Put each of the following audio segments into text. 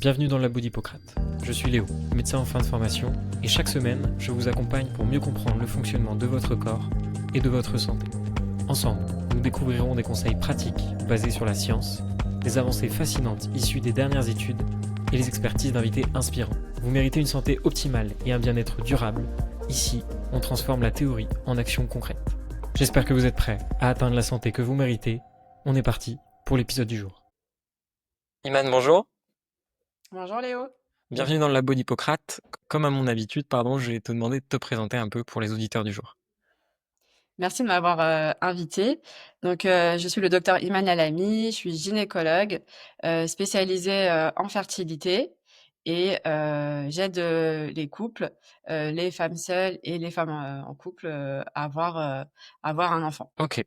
Bienvenue dans le labo d'Hippocrate. Je suis Léo, médecin en fin de formation, et chaque semaine, je vous accompagne pour mieux comprendre le fonctionnement de votre corps et de votre santé. Ensemble, nous découvrirons des conseils pratiques basés sur la science, des avancées fascinantes issues des dernières études et les expertises d'invités inspirants. Vous méritez une santé optimale et un bien-être durable. Ici, on transforme la théorie en action concrète. J'espère que vous êtes prêts à atteindre la santé que vous méritez. On est parti pour l'épisode du jour. Iman, bonjour. Bonjour Léo. Bienvenue dans le labo d'Hippocrate. Comme à mon habitude, je vais te demander de te présenter un peu pour les auditeurs du jour. Merci de m'avoir invitée. Donc, je suis le docteur Iman Alami, je suis gynécologue spécialisée en fertilité et j'aide les couples, les femmes seules et les femmes en couple à avoir un enfant. Ok,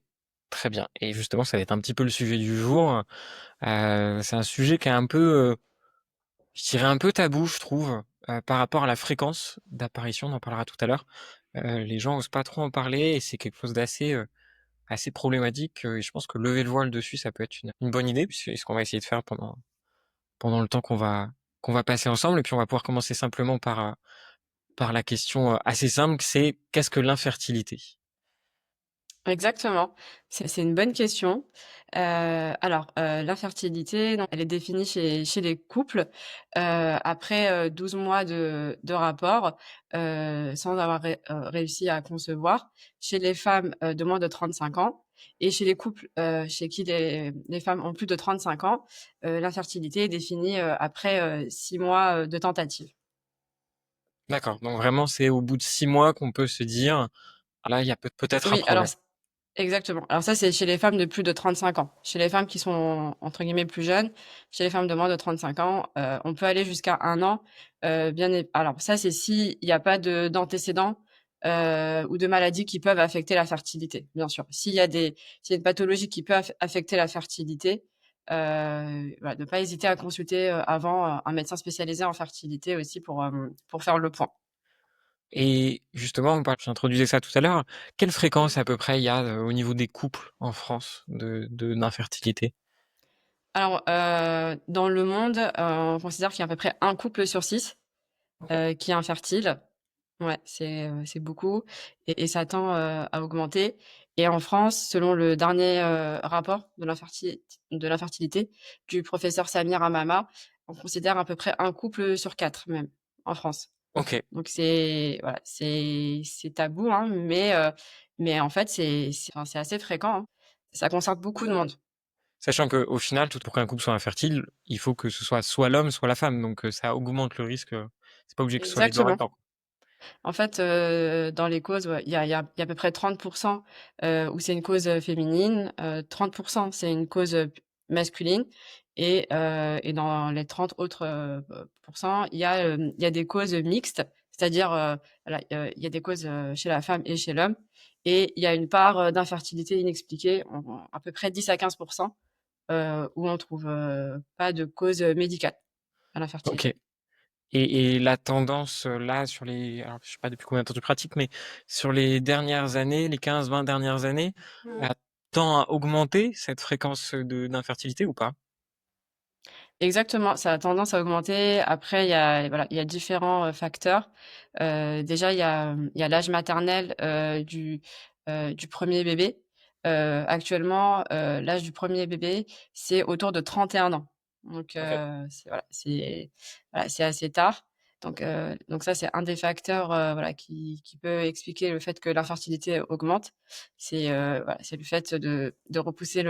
très bien. Et justement, ça va être un petit peu le sujet du jour. C'est un sujet qui est un peu, je dirais un peu tabou, je trouve, par rapport à la fréquence d'apparition. On en parlera tout à l'heure. Les gens osent pas trop en parler et c'est quelque chose d'assez assez problématique. Et je pense que lever le voile dessus, ça peut être une bonne idée, puisque c'est ce qu'on va essayer de faire pendant le temps qu'on va passer ensemble. Et puis on va pouvoir commencer simplement par la question assez simple, c'est qu'est-ce que l'infertilité? Exactement, c'est une bonne question. L'infertilité, donc elle est définie chez les couples, après, 12 mois de rapport, sans avoir réussi à concevoir. Chez les femmes, de moins de 35 ans et chez les couples, chez qui les femmes ont plus de 35 ans, l'infertilité est définie, après, 6 mois, de tentative. D'accord, donc vraiment c'est au bout de 6 mois qu'on peut se dire: «Ah là, il y a peut-être un Oui, alors problème». exactement. Alors ça, c'est chez les femmes de plus de 35 ans. Chez les femmes qui sont entre guillemets «plus jeunes», chez les femmes de moins de 35 ans, on peut aller jusqu'à 1 an, bien é alors ça, c'est s'il y a pas d'antécédents, ou de maladies qui peuvent affecter la fertilité, bien sûr. S'il y a une pathologie qui peut affecter la fertilité, voilà, ne pas hésiter à consulter, avant, un médecin spécialisé en fertilité aussi pour faire le point. Et justement, j'introduisais ça tout à l'heure, quelle fréquence à peu près il y a, au niveau des couples en France d'infertilité? Alors, dans le monde, on considère qu'il y a à peu près un couple sur 6 OK. qui est infertile. Ouais, c'est beaucoup et ça tend, à augmenter et en France, selon le dernier, rapport de l'infertilité du professeur Samir Hamama, on considère à peu près un couple sur 4 même, en France. OK. Donc c'est voilà, c'est tabou, hein, mais en fait, enfin, c'est assez fréquent, hein. Ça concerne beaucoup de monde. Sachant qu'au final, tout pour qu'un couple soit infertile, il faut que ce soit l'homme, soit la femme, donc ça augmente le risque, c'est pas obligé que ce soit les 2 en même Exactement. temps. En fait, dans les causes, ouais, il y a à peu près 30 où c'est une cause, féminine, 30 c'est une cause, masculine et dans les 30 autres, il y a des causes mixtes. C'est-à-dire, voilà, il y a des causes, chez la femme et chez l'homme et il y a une part, d'infertilité inexpliquée, en à peu près 10 à 15 où on trouve, pas de cause, médicale à OK. l'infertilité. Et la tendance, là, alors je sais pas depuis combien de temps tu pratiques, mais sur les dernières années, les 15-20 dernières années, a tend à augmenter cette fréquence, d'infertilité ou pas? Exactement, ça a tendance à augmenter. Après, il y a différents, facteurs. Déjà, il y a l'âge maternel, du 1er bébé. Actuellement, l'âge du premier bébé, c'est autour de 31 ans. Donc OK. c'est assez tard. Donc ça, c'est un des facteurs, voilà, qui peut expliquer le fait que l'infertilité augmente. C'est le fait de repousser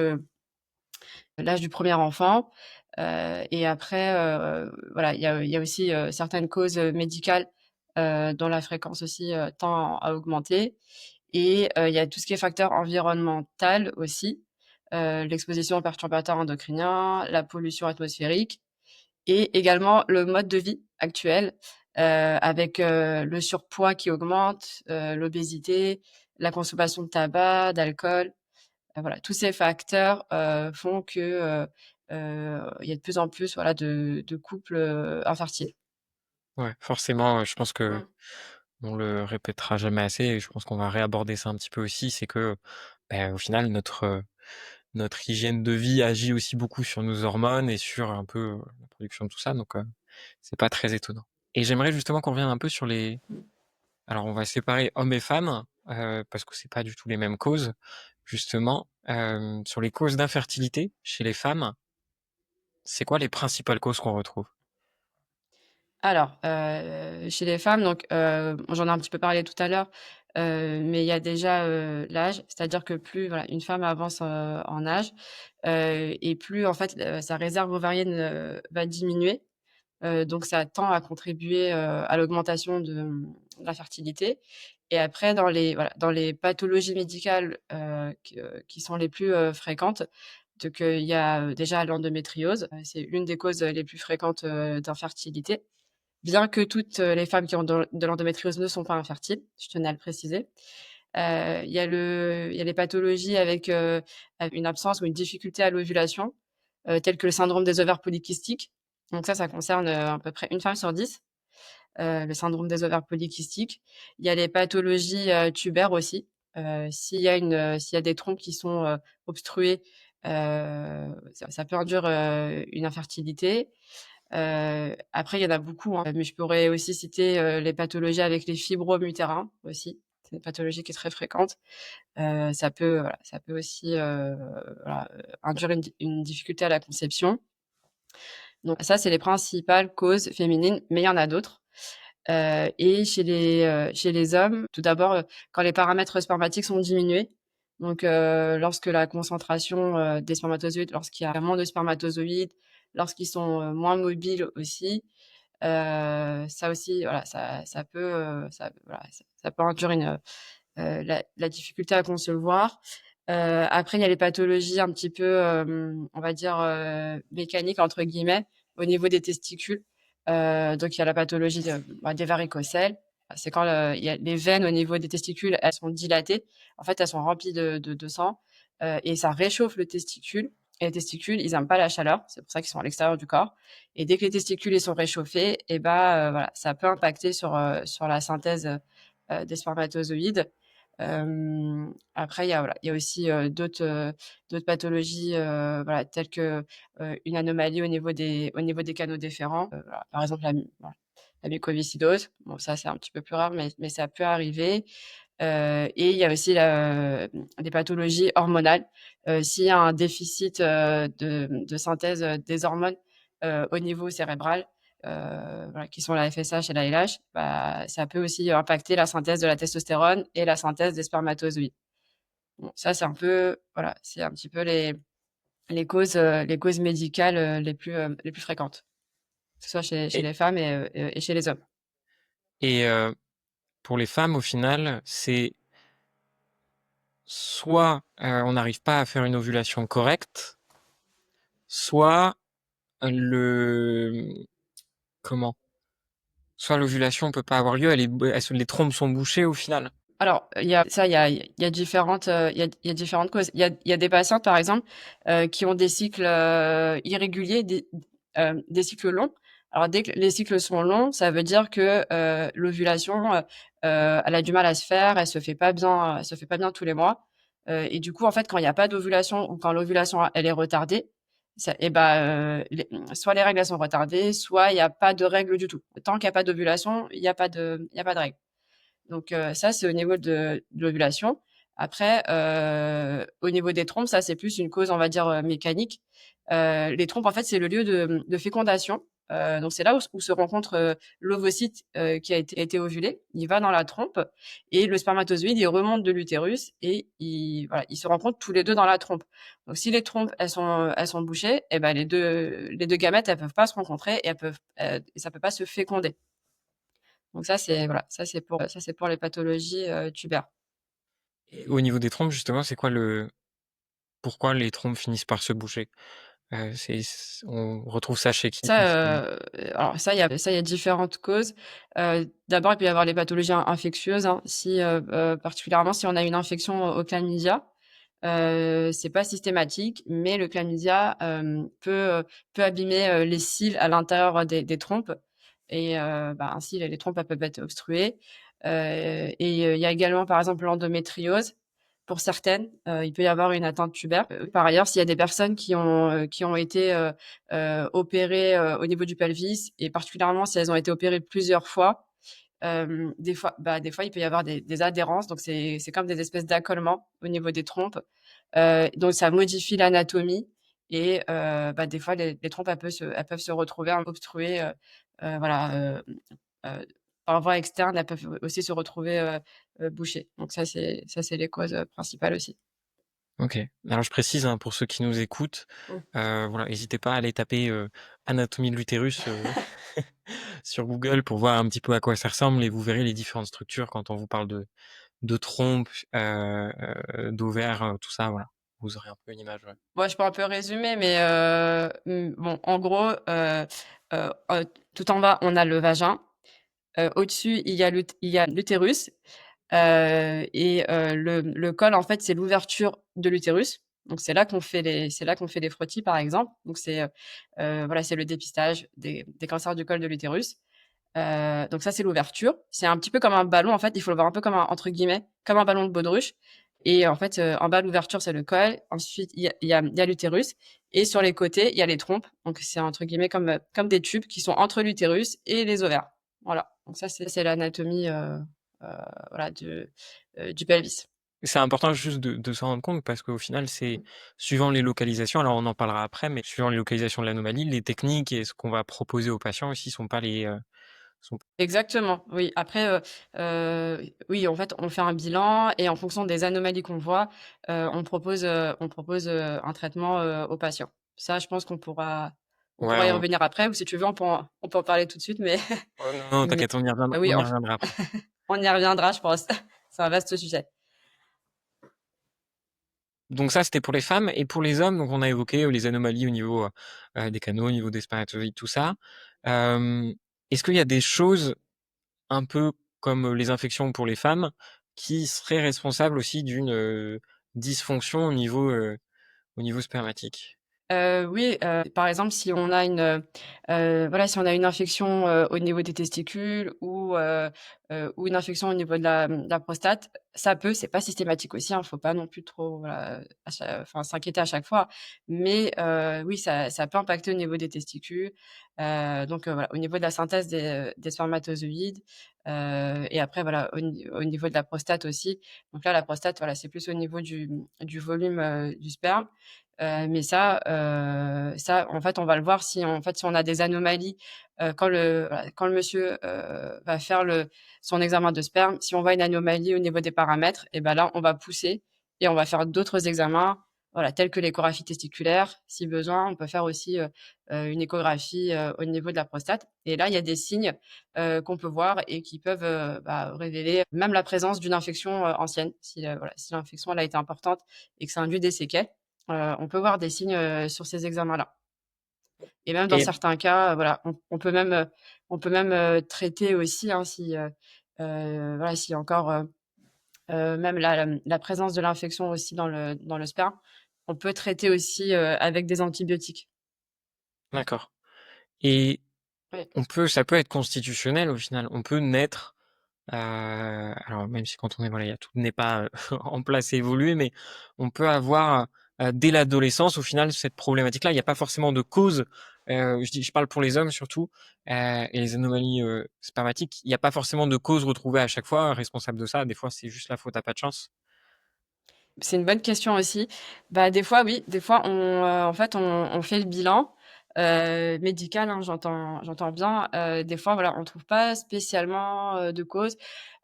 l'âge du premier enfant. Et après, voilà, il y a aussi, certaines causes, médicales, dont la fréquence aussi, tend à augmenter et il y a tout ce qui est facteur environnemental aussi, l'exposition aux perturbateurs endocriniens, la pollution atmosphérique et également le mode de vie actuel, avec, le surpoids qui augmente, l'obésité, la consommation de tabac, d'alcool. Voilà, tous ces facteurs, font que, il y a de plus en plus, voilà, de couples, infertiles. Ouais, forcément, je pense que Mmh. on le répétera jamais assez et je pense qu'on va réaborder ça un petit peu aussi, c'est que, au final notre hygiène de vie agit aussi beaucoup sur nos hormones et sur un peu la production de tout ça, donc c'est pas très étonnant. Et j'aimerais justement qu'on revienne un peu sur les... Alors on va séparer hommes et femmes, parce que c'est pas du tout les mêmes causes, justement. Sur les causes d'infertilité chez les femmes, c'est quoi les principales causes qu'on retrouve? Alors, chez les femmes, donc, j'en ai un petit peu parlé tout à l'heure, mais il y a déjà, l'âge. C'est-à-dire que plus, voilà, une femme avance, en âge, et plus en fait, sa réserve ovarienne, va diminuer. Donc ça tend à contribuer, à l'augmentation de la fertilité. Et après dans les, voilà, dans les pathologies médicales, qui sont les plus, fréquentes, donc, il y a, déjà l'endométriose. C'est une des causes, les plus fréquentes, d'infertilité. Bien que toutes, les femmes qui ont de l'endométriose ne sont pas infertiles, je tenais à le préciser. Il y a les pathologies avec une absence ou une difficulté à l'ovulation, telles que le syndrome des ovaires polykystiques. Donc ça concerne, à peu près une femme sur 10, le syndrome des ovaires polykystiques. Il y a les pathologies, tubaires aussi. S'il y a des trompes qui sont, obstruées, ça peut induire, une infertilité. Après, il y en a beaucoup, hein, mais je pourrais aussi citer, les pathologies avec les fibromes utérins aussi. C'est une pathologie qui est très fréquente. Ça peut aussi, voilà, induire une difficulté à la conception. Donc ça, c'est les principales causes féminines, mais il y en a d'autres. Et chez les hommes, tout d'abord, quand les paramètres spermatiques sont diminués, donc, lorsque la concentration, des spermatozoïdes, lorsqu'il y a moins de spermatozoïdes, lorsqu'ils sont, moins mobiles aussi, ça aussi, voilà, ça peut, ça peut induire la difficulté à concevoir. Après, il y a les pathologies un petit peu, on va dire, «mécaniques» entre guillemets, au niveau des testicules. Donc il y a la pathologie des varicocèles. C'est quand il y a les veines au niveau des testicules, elles sont dilatées. En fait, elles sont remplies de sang, et ça réchauffe le testicule. Et les testicules, ils aiment pas la chaleur, c'est pour ça qu'ils sont à l'extérieur du corps. Et dès que les testicules ils sont réchauffés, et bah, voilà, ça peut impacter sur la synthèse, des spermatozoïdes. Après, il y a aussi, d'autres pathologies, voilà, telles que, une anomalie au niveau des canaux déférents. Voilà, par exemple, la mucoviscidose. Bon, ça, c'est un petit peu plus rare, mais ça peut arriver. Et il y a aussi des pathologies hormonales. S'il y a un déficit, de synthèse, des hormones, au niveau cérébral, voilà, qui sont la FSH et la LH, bah, ça peut aussi impacter la synthèse de la testostérone et la synthèse des spermatozoïdes. Bon, ça, c'est un peu, voilà, c'est un petit peu les causes médicales, les plus fréquentes, que ce soit chez Et, les femmes et chez les hommes. et pour les femmes, au final, c'est soit on n'arrive pas à faire une ovulation correcte, soit le... Comment? Soit l'ovulation peut pas avoir lieu, les trompes sont bouchées au final. Alors, il y a différentes, il y a différentes causes. Il y a des patientes, par exemple, qui ont des cycles, irréguliers, des cycles longs. Alors dès que les cycles sont longs, ça veut dire que, l'ovulation, elle a du mal à se faire, elle se fait pas bien tous les mois. Et du coup, en fait, quand il y a pas d'ovulation ou quand l'ovulation, elle est retardée, ça et bah, soit les règles, elles sont retardées, soit il y a pas de règles du tout. Tant qu'il y a pas d'ovulation, il y a pas de règles. Donc, ça, c'est au niveau de l'ovulation. Après, au niveau des trompes, ça, c'est plus une cause, on va dire, mécanique. Les trompes, en fait, c'est le lieu de fécondation. Donc c'est là où se rencontre, l'ovocyte, qui a été ovulé. Il va dans la trompe et le spermatozoïde, il remonte de l'utérus et ils se rencontrent tous les 2 dans la trompe. Donc si les trompes, elles sont bouchées, et ben les 2 gamètes, elles peuvent pas se rencontrer et ça peut pas se féconder. Donc ça, c'est, voilà, ça c'est pour les pathologies, tubaires. Et au niveau des trompes, justement, c'est quoi pourquoi les trompes finissent par se boucher? On retrouve ça chez qui, justement? Alors il y a différentes causes. D'abord, il peut y avoir les pathologies infectieuses, hein. Si, particulièrement si on a une infection au chlamydia, c'est pas systématique, mais le chlamydia, peut abîmer, les cils à l'intérieur des trompes. Et bah, ainsi les trompes, elles peuvent être obstruées. Et il y a également, par exemple, l'endométriose. pour certaines, il peut y avoir une atteinte tubaire. Par ailleurs, s'il y a des personnes qui ont été, opérées, au niveau du pelvis et particulièrement si elles ont été opérées plusieurs fois, des fois, il peut y avoir des adhérences, donc c'est comme des espèces d'accollements au niveau des trompes. Donc ça modifie l'anatomie et des fois les trompes, elles peuvent se retrouver obstruées, voilà, par voie externe, elles peuvent aussi se retrouver, bouchées. Donc ça c'est les causes, principales aussi. OK. Alors je précise, hein, pour ceux qui nous écoutent, Mmh. voilà, n'hésitez pas à aller taper, anatomie de l'utérus, sur Google pour voir un petit peu à quoi ça ressemble et vous verrez les différentes structures quand on vous parle de trompe, d'ovaire, tout ça, voilà. Vous aurez un peu une image, ouais. Moi, je peux un peu résumer, mais bon, en gros, tout en bas, on a le vagin. Au-dessus, il y a l'utérus, le col, en fait, c'est l'ouverture de l'utérus. Donc c'est là qu'on fait les frottis, par exemple. Donc voilà, c'est le dépistage des cancers du col de l'utérus. Donc ça, c'est l'ouverture. C'est un petit peu comme un ballon, en fait. Il faut le voir un peu comme un entre guillemets, comme un ballon de baudruche et en fait, en bas de l'ouverture, c'est le col. Ensuite, il y a l'utérus et sur les côtés, il y a les trompes. Donc c'est entre guillemets comme des tubes qui sont entre l'utérus et les ovaires. Voilà. Donc ça, c'est l'anatomie, heu, voilà du pelvis. C'est important juste de s'en rendre compte parce qu'au final, c'est suivant les localisations, alors on en parlera après, mais suivant les localisations de l'anomalie, les techniques et ce qu'on va proposer aux patients aussi sont pas les, sont Exactement, oui. Après, oui, en fait, on fait un bilan et en fonction des anomalies qu'on voit, on propose, un traitement, aux patients. Ça, je pense on ouais, pourra y revenir après ou si tu veux, on peut en parler tout de suite, mais oh non, non, mais t'inquiète, oui, on y reviendra après. on y reviendra, je pense. C'est un vaste sujet. Donc ça, c'était pour les femmes et pour les hommes, donc on a évoqué, les anomalies au niveau, des canaux, au niveau des spermatozoïdes, tout ça. Hem, est-ce qu'il y a des choses un peu comme, les infections pour les femmes qui seraient responsables aussi d'une, dysfonction au niveau spermatique? Oui, par exemple, si on a voilà, si on a une infection, au niveau des testicules ou une infection au niveau de la prostate, ça peut c'est pas systématique aussi, hein, faut pas non plus trop, voilà, enfin, s'inquiéter à chaque fois. Mais oui, ça peut impacter au niveau des testicules, donc voilà, au niveau de la synthèse des spermatozoïdes, et après voilà, au niveau de la prostate aussi. Donc là, la prostate, voilà, c'est plus au niveau du volume, du sperme. Mais ça, en fait, on va le voir si on a des anomalies, quand le monsieur, va faire son examen de sperme, si on voit une anomalie au niveau des paramètres et ben là, on va pousser et on va faire d'autres examens, voilà, tels que l'échographie testiculaire. Si besoin, on peut faire aussi, une échographie, au niveau de la prostate et là, il y a des signes, qu'on peut voir et qui peuvent, révéler même la présence d'une infection, ancienne. Si, voilà, si l'infection, elle a été importante et que ça induit des séquelles. On peut voir des signes, sur ces examens-là et même dans Et certains cas, voilà, on peut même, traiter aussi, hein, si, voilà, s'il y a encore, même la présence de l'infection aussi dans le sperme, on peut traiter aussi, avec des antibiotiques. d'accord et Oui. ça peut être constitutionnel au final. On peut naître, alors même si quand on est voilà, il y a tout n'est pas, en place et évolué, mais on peut avoir, dès l'adolescence, au final, cette problématique-là. Il y a pas forcément de cause, je parle pour les hommes surtout, et les anomalies, spermatiques. Il y a pas forcément de cause retrouvée à chaque fois responsable de ça. Des fois, c'est juste la faute à pas de chance. C'est une bonne question aussi. Bah, des fois, oui, des fois en fait, on fait le bilan, médical, hein, j'entends bien. Des fois, voilà, on trouve pas spécialement, de cause.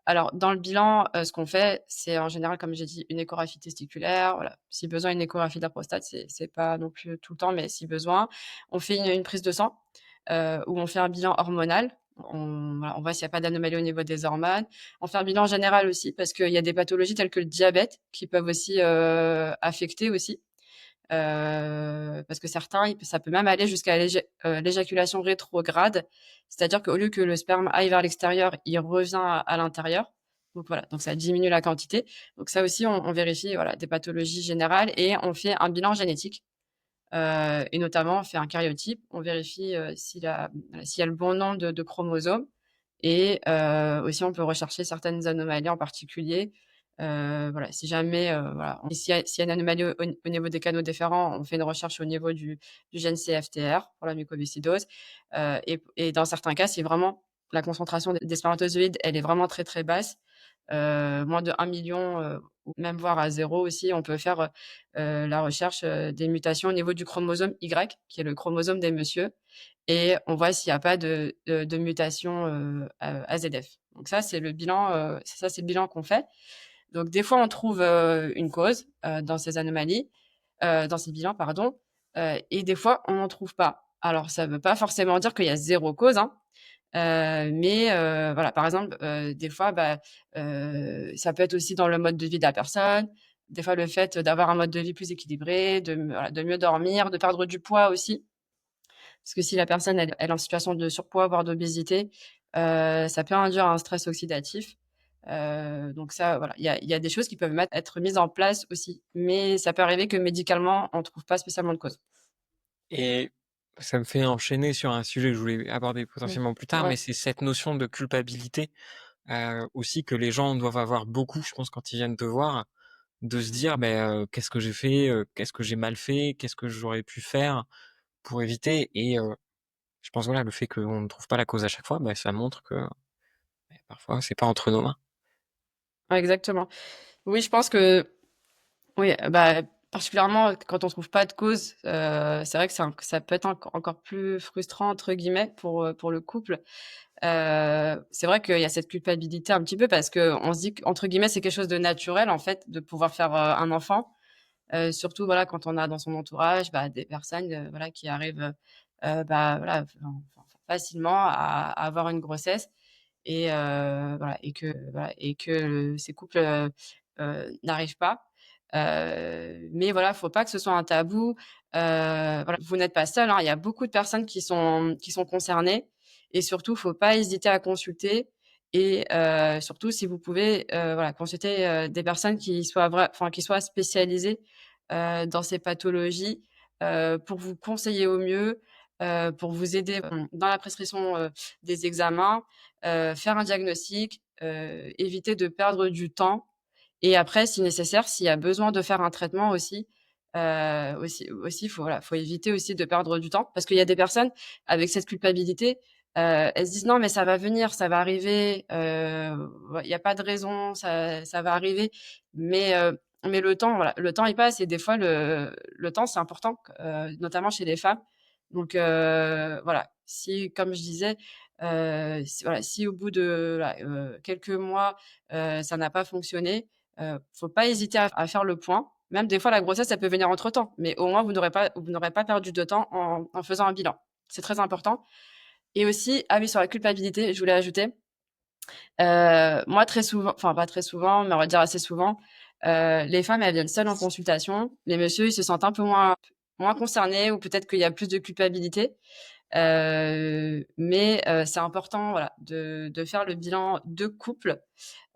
Alors dans le bilan, ce qu'on fait, c'est en général, comme j'ai dit, une échographie testiculaire, voilà. Si besoin, une échographie de la prostate, c'est pas non plus tout le temps, mais si besoin. On fait une prise de sang, où on fait un bilan hormonal. On voit s'il y a pas d'anomalie au niveau des hormones. On fait un bilan général aussi parce qu'il y a des pathologies telles que le diabète qui peuvent aussi, affecter aussi. Parce que certains, ça peut même aller jusqu'à l'éjaculation rétrograde. C'est-à-dire qu'au lieu que le sperme aille vers l'extérieur, il revient à l'intérieur. Donc voilà, donc ça diminue la quantité. Donc ça aussi, on vérifie, voilà, des pathologies générales et on fait un bilan génétique. Et notamment, on fait un karyotype. On vérifie, s'il y a le bon nombre de chromosomes et aussi on peut rechercher certaines anomalies en particulier, Voilà, si jamais, voilà, s'il y a une anomalie au niveau des canaux déférents, on fait une recherche au niveau du gène CFTR pour la mucoviscidose, et dans certains cas, si vraiment la concentration des spermatozoïdes, elle est vraiment très, très basse, moins de 1 000 000, ou même voire à zéro aussi, on peut faire, la recherche, des mutations au niveau du chromosome Y, qui est le chromosome des messieurs, et on voit s'il y a pas de mutation, AZF. Donc ça, c'est le bilan, c'est le bilan qu'on fait. Donc des fois, on trouve, une cause, dans ces anomalies, dans ces bilans, pardon, et des fois, on n'en trouve pas. Alors ça veut pas forcément dire qu'il y a zéro cause, hein, mais voilà, par exemple, des fois, ça peut être aussi dans le mode de vie de la personne. Des fois, le fait d'avoir un mode de vie plus équilibré, voilà, de mieux dormir, de perdre du poids aussi. Parce que si la personne, elle est en situation de surpoids, voire d'obésité, ça peut induire un stress oxydatif. Donc ça, voilà, il y a des choses qui peuvent être mises en place aussi. Mais ça peut arriver que médicalement, on trouve pas spécialement de cause. Et ça me fait enchaîner sur un sujet que je voulais aborder Mmh. potentiellement plus tard, Ouais. mais c'est cette notion de culpabilité, aussi que les gens doivent avoir beaucoup, je pense, quand ils viennent te voir, de se dire: «Beh, qu'est-ce que j'ai fait? Qu'est-ce que j'ai mal fait? Qu'est-ce que j'aurais pu faire pour éviter?» Et je pense, voilà, le fait qu'on ne trouve pas la cause à chaque fois, bah, ça montre que, parfois, c'est pas entre nos mains. Ouais, exactement. Oui, je pense que oui, particulièrement quand on trouve pas de cause, c'est vrai que ça peut être encore «plus frustrant» entre guillemets pour le couple. C'est vrai qu'il y a cette culpabilité un petit peu parce qu'on se dit qu'entre guillemets, c'est quelque chose de naturel en fait de pouvoir faire, un enfant. Surtout voilà quand on a dans son entourage, des personnes, voilà qui arrivent, voilà, enfin facilement à avoir une grossesse, et que ces couples, n'arrivent pas. Mais voilà, faut pas que ce soit un tabou. Voilà, vous n'êtes pas seul, hein, il y a beaucoup de personnes qui sont concernées, et surtout, faut pas hésiter à consulter, et surtout si vous pouvez, voilà, consulter, des personnes qui soient spécialisées, dans ces pathologies, pour vous conseiller au mieux, pour vous aider, dans la prescription, des examens, faire un diagnostic, éviter de perdre du temps, et après, si nécessaire, s'il y a besoin de faire un traitement aussi, faut éviter aussi de perdre du temps. Parce qu'il y a des personnes avec cette culpabilité, elles se disent: «Non, mais ça va venir, ça va arriver, ouais, il y a pas de raison, ça va arriver». Mais le temps, voilà, le temps il passe, et des fois le temps c'est important, notamment chez les femmes. Donc voilà, si comme je disais, si au bout de, voilà, quelques mois, ça n'a pas fonctionné, faut pas hésiter à faire le point. Même des fois la grossesse, elle peut venir entre-temps, mais au moins vous n'aurez pas perdu de temps en faisant un bilan. C'est très important. Et aussi, ah oui, sur la culpabilité, je voulais ajouter, moi très souvent, enfin pas très souvent, mais on va dire assez souvent, les femmes, elles viennent seules en consultation. Les messieurs, ils se sentent un peu moins concernés, ou peut-être qu'il y a plus de culpabilité. Mais c'est important, voilà, de faire le bilan de couple,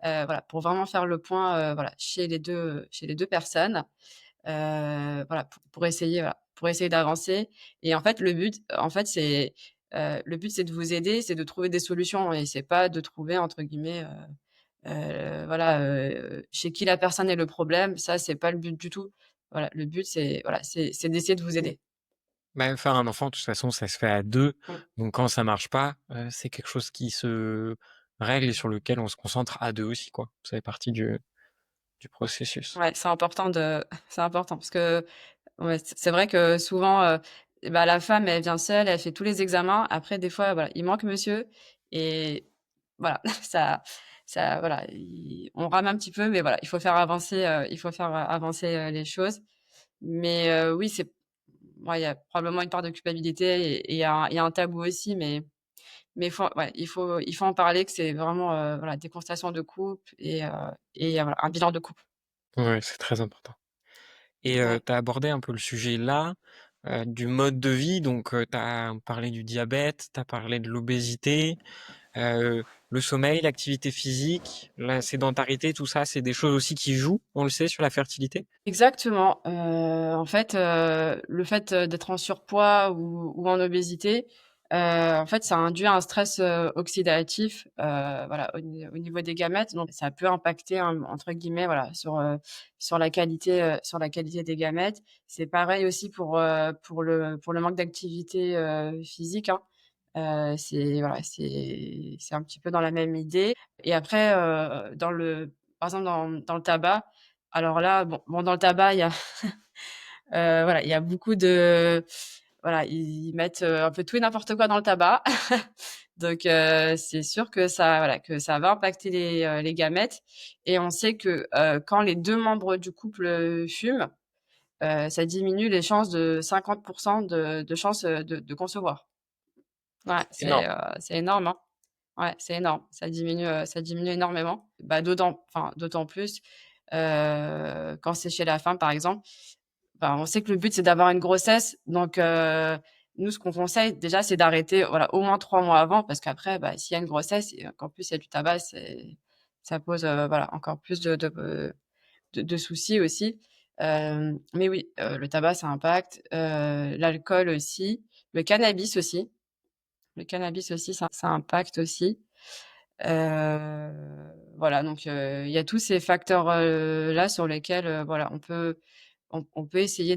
voilà, pour vraiment faire le point, voilà, chez les deux personnes, voilà, pour essayer d'avancer. Et en fait, le but, c'est de vous aider, c'est de trouver des solutions, et c'est pas de trouver entre guillemets, voilà, chez qui la personne est le problème. Ça, c'est pas le but du tout. Voilà, le but, c'est voilà, c'est d'essayer de vous aider. Bah, faire un enfant, de toute façon, ça se fait à 2. Mmh. Donc quand ça marche pas, c'est quelque chose qui se règle et sur lequel on se concentre à 2 aussi, quoi. Ça fait partie du processus. Ouais, c'est important parce que ouais, c'est vrai que souvent, la femme, elle vient seule, elle fait tous les examens. Après, des fois, voilà, il manque monsieur, et voilà, voilà, on rame un petit peu, mais voilà, il faut faire avancer, les choses. Mais oui, ouais, il y a probablement une part de culpabilité, et il y a un tabou aussi, mais il faut en parler, que c'est vraiment, voilà, des constations de couple, et voilà, un bilan de couple. Ouais, c'est très important. Et Ouais. tu as abordé un peu le sujet là, du mode de vie. Donc tu as parlé du diabète, tu as parlé de l'obésité, le sommeil, l'activité physique, la sédentarité, tout ça, c'est des choses aussi qui jouent, on le sait, sur la fertilité? Exactement, en fait, le fait, d'être en surpoids ou en obésité, En fait, ça induit un stress, oxydatif, voilà, au niveau des gamètes, donc ça peut impacter, entre guillemets, voilà, sur la qualité des gamètes. C'est pareil aussi pour le manque d'activité, physique, hein. C'est voilà, c'est un petit peu dans la même idée et après, par exemple dans le tabac, alors là, bon dans le tabac, il y a voilà, il y a beaucoup de voilà, ils mettent, un peu tout et n'importe quoi dans le tabac. Donc c'est sûr que ça va impacter les gamètes et on sait que, quand les 2 membres du couple, fument, ça diminue les chances de 50 de chances, de concevoir. Ouais, Énorme. c'est énorme, hein. Ouais, c'est énorme. Ça diminue énormément. Bah, d'autant plus, quand c'est chez la femme, par exemple. Bah, on sait que le but, c'est d'avoir une grossesse, donc nous, ce qu'on conseille déjà, c'est d'arrêter, voilà, au moins 3 mois avant parce qu'après, bah, s'il y a une grossesse et qu'en plus il y a du tabac, ça pose, voilà, encore plus de soucis aussi. Mais oui, le tabac, ça impacte, l'alcool aussi, le cannabis aussi. Le cannabis aussi, ça impacte aussi. Voilà, donc il y a tous ces facteurs, là sur lesquels, voilà, on peut essayer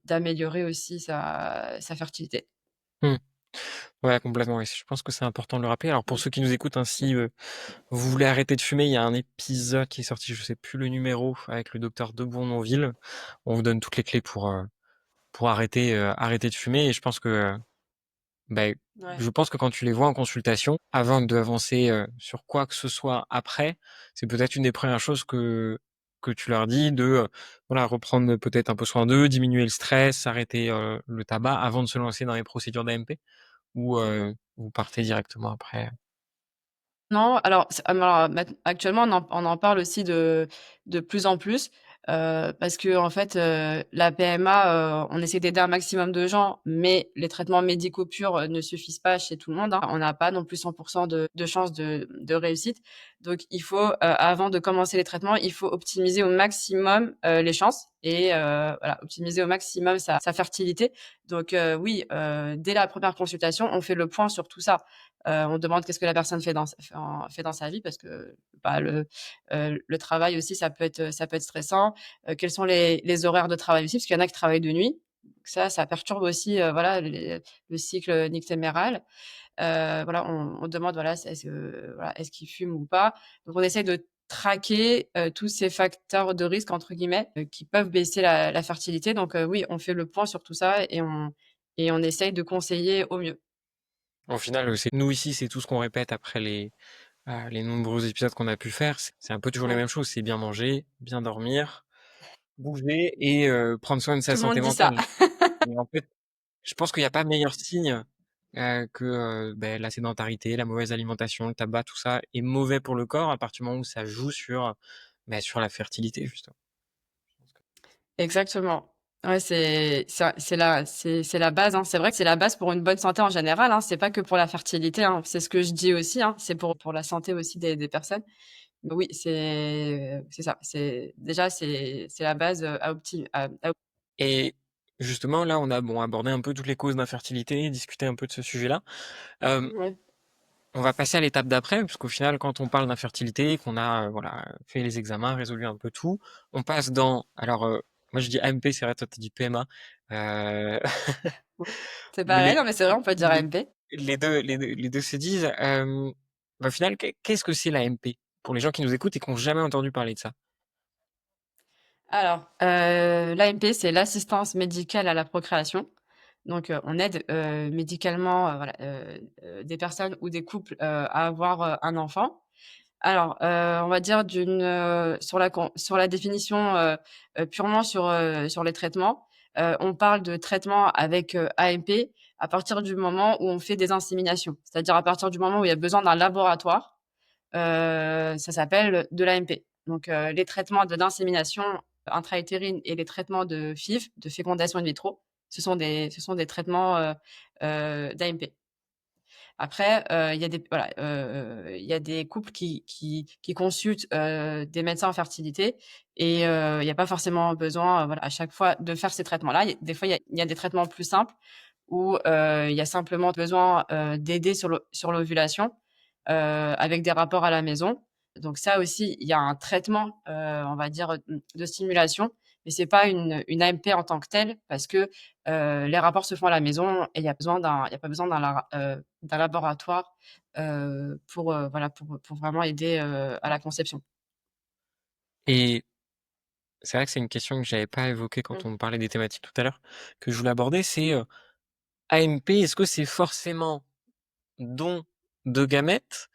d'améliorer aussi sa fertilité. Mmh. Ouais, complètement, oui. Je pense que c'est important de le rappeler. Alors pour Mmh. ceux qui nous écoutent, hein, si vous voulez arrêter de fumer, il y a un épisode qui est sorti, je sais plus le numéro, avec le docteur de Bournonville. On vous donne toutes les clés pour arrêter de fumer. Et je pense que bah, Ouais. je pense que quand tu les vois en consultation, avant d'avancer sur quoi que ce soit après, c'est peut-être une des premières choses que tu leur dis de voilà, reprendre peut-être un peu soin d'eux, diminuer le stress, arrêter le tabac avant de se lancer dans les procédures d'AMP ou vous partez directement après. Non, alors actuellement, on en parle aussi de plus en plus, parce qu'en fait, la PMA, on essaie d'aider un maximum de gens, mais les traitements médicaux purs, ne suffisent pas chez tout le monde, hein. On n'a pas non plus 100 de chances de réussite. Donc il faut, avant de commencer les traitements, il faut optimiser au maximum, les chances et voilà, optimiser au maximum sa fertilité. Donc oui, dès la première consultation, on fait le point sur tout ça. On demande qu'est-ce que la personne fait dans sa vie parce que, bah, le travail aussi, ça peut être stressant. Quels sont les horaires de travail aussi? Parce qu'il y en a qui travaillent de nuit. Donc ça perturbe aussi, voilà, le cycle nictéméral. Voilà, on demande, voilà, est-ce qu'il fume ou pas? Donc on essaie de traquer, tous ces «facteurs de risque» entre guillemets, qui peuvent baisser la fertilité. Donc oui, on fait le point sur tout ça et on essaye de conseiller au mieux. Au final, c'est nous ici, c'est tout ce qu'on répète après les nombreux épisodes qu'on a pu faire. C'est un peu toujours les Ouais. mêmes choses. C'est bien manger, bien dormir, bouger et prendre soin de sa Tout le monde santé dit ça. mentale. Et en fait, je pense qu'il n'y a pas meilleur signe que la sédentarité, la mauvaise alimentation, le tabac, tout ça est mauvais pour le corps à partir du moment où ça joue sur la fertilité, justement. Exactement. Ouais, c'est la base, hein. C'est vrai que c'est la base pour une bonne santé en général, hein. C'est pas que pour la fertilité, hein. C'est ce que je dis aussi, hein. C'est pour la santé aussi des personnes. Mais oui, c'est ça. C'est la base, à Et justement, là, on a abordé un peu toutes les causes d'infertilité, discuté un peu de ce sujet-là. Euh, ouais. on va passer à l'étape d'après, parce qu'au final, quand on parle d'infertilité, qu'on a voilà fait les examens, résolu un peu tout, on passe dans. Alors, moi je dis AMP, c'est vrai, toi tu dis PMA. Euh, C'est mais pareil, non mais c'est vrai, on peut dire les, AMP. les deux se disent. Au final, qu'est-ce que c'est l'AMP pour les gens qui nous écoutent et qui n'ont jamais entendu parler de ça? Alors, l'AMP, c'est l'assistance médicale à la procréation. Donc, on aide, médicalement, voilà, des personnes ou des couples, à avoir, un enfant. Alors, on va dire sur la définition, purement sur les traitements, on parle de traitement avec, AMP à partir du moment où on fait des inséminations. C'est-à-dire à partir du moment où il y a besoin d'un laboratoire, ça s'appelle de l'AMP. Donc, les traitements d'insémination intra-utérine et les traitements de FIV, de fécondation in vitro, ce sont des traitements, d'AMP. Après, il y a des voilà, il y a des couples qui consultent, des médecins en fertilité et il y a pas forcément besoin, voilà, à chaque fois de faire ces traitements-là. Des fois, il y a des traitements plus simples où il y a simplement besoin d'aider sur l'ovulation avec des rapports à la maison. Donc ça aussi, il y a un traitement, on va dire, de stimulation, mais c'est pas une AMP en tant que telle parce que les rapports se font à la maison et il y a pas besoin d'un laboratoire pour, voilà, pour vraiment aider à la conception. Et c'est vrai que c'est une question que j'avais pas évoquée quand Mmh. on parlait des thématiques tout à l'heure, que je voulais aborder, c'est, AMP, est-ce que c'est forcément don de gamètes,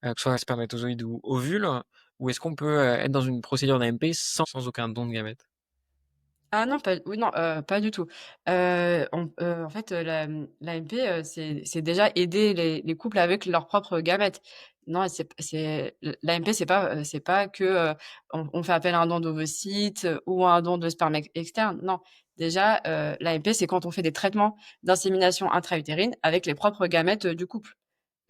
que ce soit spermatozoïdes ou ovules, ou est-ce qu'on peut, être dans une procédure d'AMP sans aucun don de gamètes? Ah non, pas oui, non, pas du tout. En fait, l'AMP, c'est déjà aider les couples avec leurs propres gamètes. Non, c'est l'AMP, c'est pas que, on fait appel à un don d'ovocytes, ou à un don de sperme externe. Non. Déjà, l'AMP, c'est quand on fait des traitements d'insémination intra-utérine avec les propres gamètes, du couple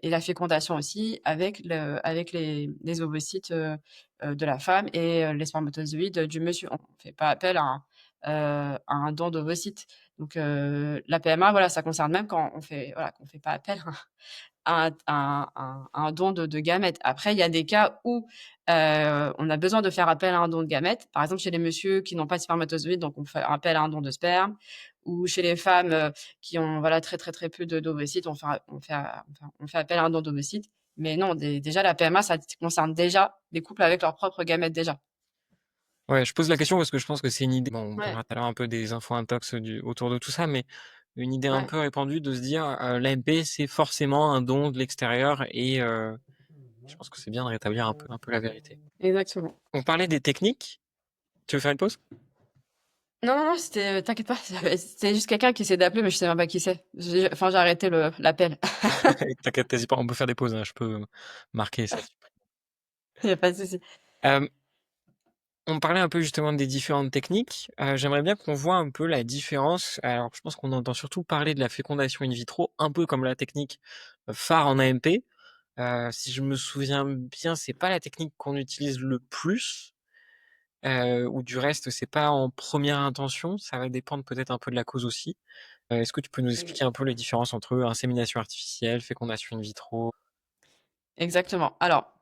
et la fécondation aussi avec les ovocytes, de la femme et les spermatozoïdes du monsieur. On fait pas appel à un don d'ovocytes. Donc la PMA, voilà, ça concerne même quand on fait voilà, qu'on fait pas appel à un don de gamètes. Après, il y a des cas où, on a besoin de faire appel à un don de gamètes. Par exemple, chez les messieurs qui n'ont pas de spermatozoïdes, donc on fait appel à un don de sperme ou chez les femmes, qui ont, voilà, très, très, très peu de d'ovocytes, on fait appel à un don d'ovocytes. Mais non, déjà la PMA, ça concerne déjà des couples avec leurs propres gamètes déjà. Ouais, je pose la question parce que je pense que c'est une idée, bon, on Ouais, parlera tout à l'heure un peu des infos intox autour de tout ça, mais une idée un ouais, peu répandue de se dire, l'AMP, c'est forcément un don de l'extérieur et je pense que c'est bien de rétablir un peu la vérité. exactement. On parlait des techniques. Tu veux faire une pause? Non, non, non, t'inquiète pas, c'était juste quelqu'un qui essaie d'appeler, mais je sais même pas qui c'est. J'ai arrêté l'appel. T'inquiète, t'hésites pas, on peut faire des pauses, hein, je peux marquer ça. Il y a pas de souci. Euh, on parlait un peu justement des différentes techniques. J'aimerais bien qu'on voit un peu la différence. Alors, je pense qu'on entend surtout parler de la fécondation in vitro, un peu comme la technique phare en AMP. Si je me souviens bien, c'est pas la technique qu'on utilise le plus, ou du reste, c'est pas en première intention. Ça va dépendre peut-être un peu de la cause aussi. Est-ce que tu peux nous expliquer un peu les différences entre insémination artificielle, fécondation in vitro? Exactement. Alors,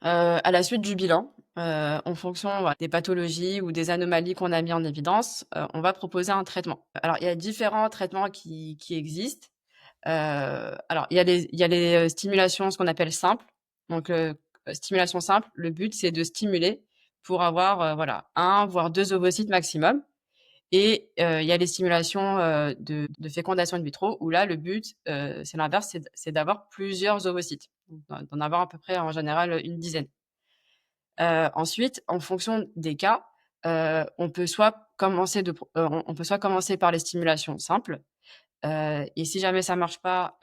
à la suite du bilan, en fonction, voilà, des pathologies ou des anomalies qu'on a mis en évidence, on va proposer un traitement. Alors, il y a différents traitements qui existent. Alors il y a les stimulations, ce qu'on appelle simples. Donc, stimulation simple, le but, c'est de stimuler pour avoir, voilà, 1 voire 2 ovocytes maximum. Et il y a les stimulations, de fécondation in vitro où là, le but, c'est l'inverse, c'est d'avoir plusieurs ovocytes, donc d'en avoir à peu près en général, une dizaine. Ensuite, en fonction des cas, on peut soit commencer par les stimulations simples, et si jamais ça marche pas,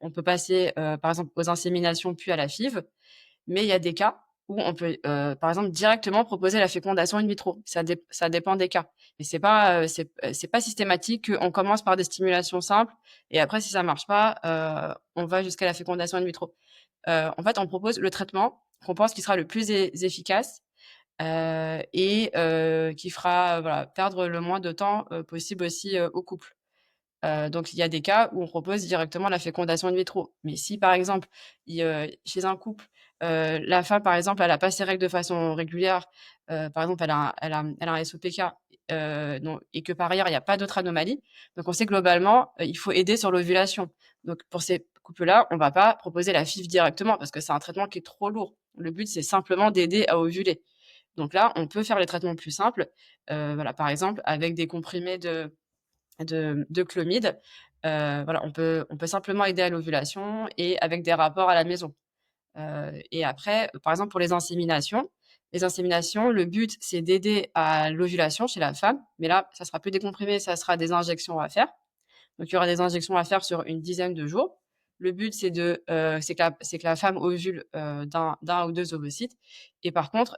on peut passer, par exemple aux inséminations puis à la FIV. Mais il y a des cas où on peut, par exemple, directement proposer la fécondation in vitro. Ça dépend des cas. Mais c'est pas systématique qu'on commence par des stimulations simples et après si ça marche pas, on va jusqu'à la fécondation in vitro. En fait, on propose le traitement qu'on pense qui sera le plus efficace, et qui fera, voilà, perdre le moins de temps, possible aussi, au couple. Donc il y a des cas où on propose directement la fécondation in vitro. Mais si par exemple, chez un couple, la femme par exemple, elle a pas ses règles de façon régulière, par exemple elle a un SOPK, non et que par ailleurs il y a pas d'autres anomalies, donc on sait globalement, il faut aider sur l'ovulation. Donc pour ces couples-là, on va pas proposer la FIV directement parce que c'est un traitement qui est trop lourd. Le but, c'est simplement d'aider à ovuler. Donc là, on peut faire les traitements plus simples, voilà, par exemple avec des comprimés de clomide. Voilà, on peut simplement aider à l'ovulation et avec des rapports à la maison. Et après, par exemple, pour les inséminations, le but, c'est d'aider à l'ovulation chez la femme, mais là, ça sera plus des comprimés, ça sera des injections à faire. Donc il y aura des injections à faire sur une dizaine de jours. Le but, c'est que la femme ovule, d'un ou 2 ovocytes et par contre,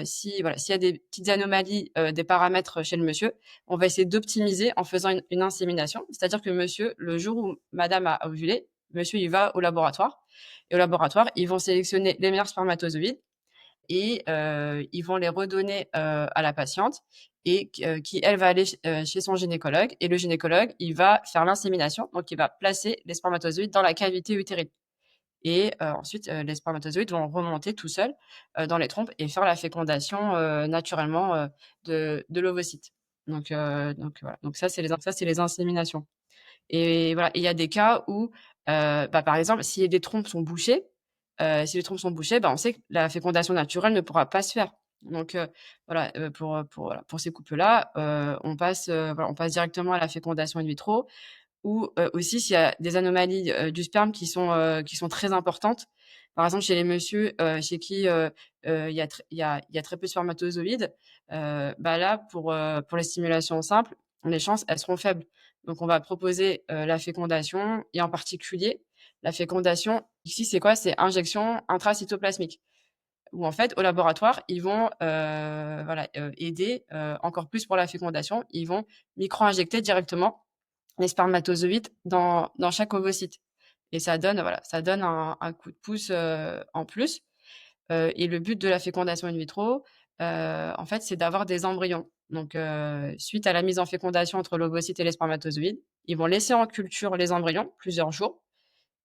si voilà, s'il y a des petites anomalies, des paramètres chez le monsieur, on va essayer d'optimiser en faisant une insémination. C'est-à-dire que monsieur, le jour où madame a ovulé, monsieur, il va au laboratoire et au laboratoire, ils vont sélectionner les meilleurs spermatozoïdes et ils vont les redonner, à la patiente et qui elle va aller chez son gynécologue et le gynécologue, il va faire l'insémination, donc il va placer les spermatozoïdes dans la cavité utérine et ensuite, les spermatozoïdes vont remonter tout seuls, dans les trompes et faire la fécondation, naturellement, de l'ovocyte. Donc voilà, donc ça c'est les inséminations et voilà, il y a des cas où, par exemple, si les trompes sont bouchées, bah, on sait que la fécondation naturelle ne pourra pas se faire. Donc voilà, voilà, pour ces couples-là, on passe directement à la fécondation in vitro ou aussi s'il y a des anomalies, du sperme qui sont très importantes. Par exemple, chez les messieurs, chez qui, il y a très peu de spermatozoïdes, bah, là, pour les stimulations simples, les chances, elles seront faibles. Donc on va proposer, la fécondation et en particulier, la fécondation ici, c'est quoi? C'est injection intracytoplasmique où en fait, au laboratoire, ils vont, voilà, aider, encore plus pour la fécondation. Ils vont micro-injecter directement les spermatozoïdes dans chaque ovocyte et ça donne, voilà, ça donne un coup de pouce, en plus, et le but de la fécondation in vitro, en fait, c'est d'avoir des embryons. Donc suite à la mise en fécondation entre l'ovocyte et les spermatozoïdes, ils vont laisser en culture les embryons plusieurs jours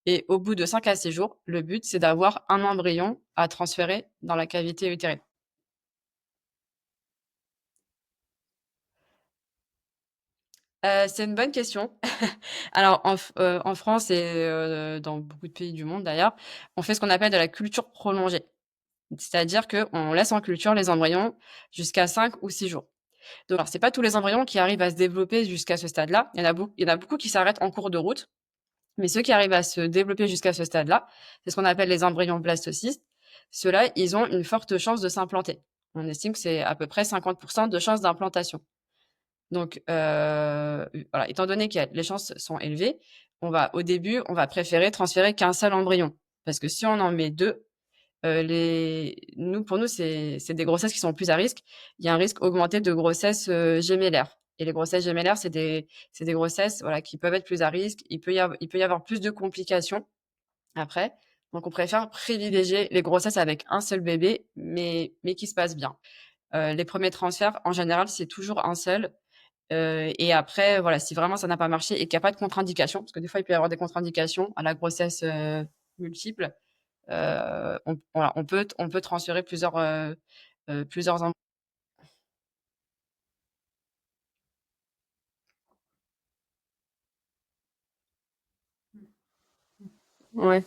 et au bout de 5 à 6 jours, le but, c'est d'avoir un embryon à transférer dans la cavité utérine. C'est une bonne question. Alors en France et dans beaucoup de pays du monde d'ailleurs, on fait ce qu'on appelle de la culture prolongée. C'est-à-dire qu'on laisse en culture les embryons jusqu'à 5 ou 6 jours. Donc alors c'est pas tous les embryons qui arrivent à se développer jusqu'à ce stade-là. Il y en a beaucoup qui s'arrêtent en cours de route, mais ceux qui arrivent à se développer jusqu'à ce stade-là, c'est ce qu'on appelle les embryons blastocystes. Ceux-là, ils ont une forte chance de s'implanter. On estime que c'est à peu près 50 de chances d'implantation. Donc voilà, étant donné que les chances sont élevées, au début, on va préférer transférer qu'un seul embryon. Parce que si on en met 2, pour nous, c'est des grossesses qui sont plus à risque. Il y a un risque augmenté de grossesse, gémellaire et les grossesses gémellaires, c'est des grossesses, voilà, qui peuvent être plus à risque. Il peut y avoir plus de complications après. Donc on préfère privilégier les grossesses avec un seul bébé, mais qui se passent bien. Les premiers transferts, en général, c'est toujours un seul, et après, voilà, si vraiment ça n'a pas marché et qu'il y a pas de contre-indication, parce que des fois, il peut y avoir des contre-indications à la grossesse, multiple, on peut transférer plusieurs em ouais,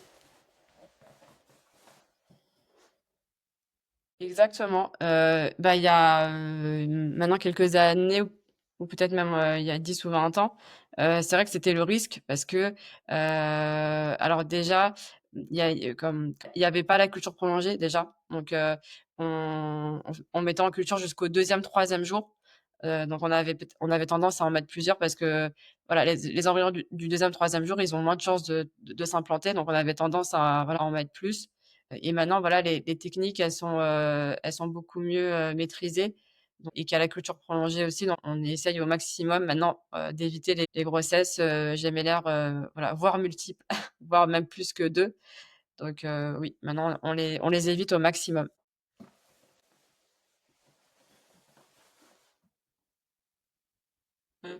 exactement. Bah, il y a, maintenant quelques années ou peut-être même, il y a 10 ou 20 ans, c'est vrai que c'était le risque parce que, alors déjà, il y avait pas la culture prolongée déjà, donc on mettait en culture jusqu'au deuxième, troisième jour, donc on avait tendance à en mettre plusieurs parce que, voilà, les embryons du 2e, 3 jour, ils ont moins de chances de s'implanter, donc on avait tendance à, voilà, en mettre plus. Et maintenant, voilà, les techniques, elles sont beaucoup mieux, maîtrisées et qu'à la culture prolongée aussi, donc on essaye au maximum maintenant, d'éviter les grossesses, gémellaires, voilà, voire multiples, voire même plus que 2. Donc oui, maintenant on les évite au maximum. Mmh.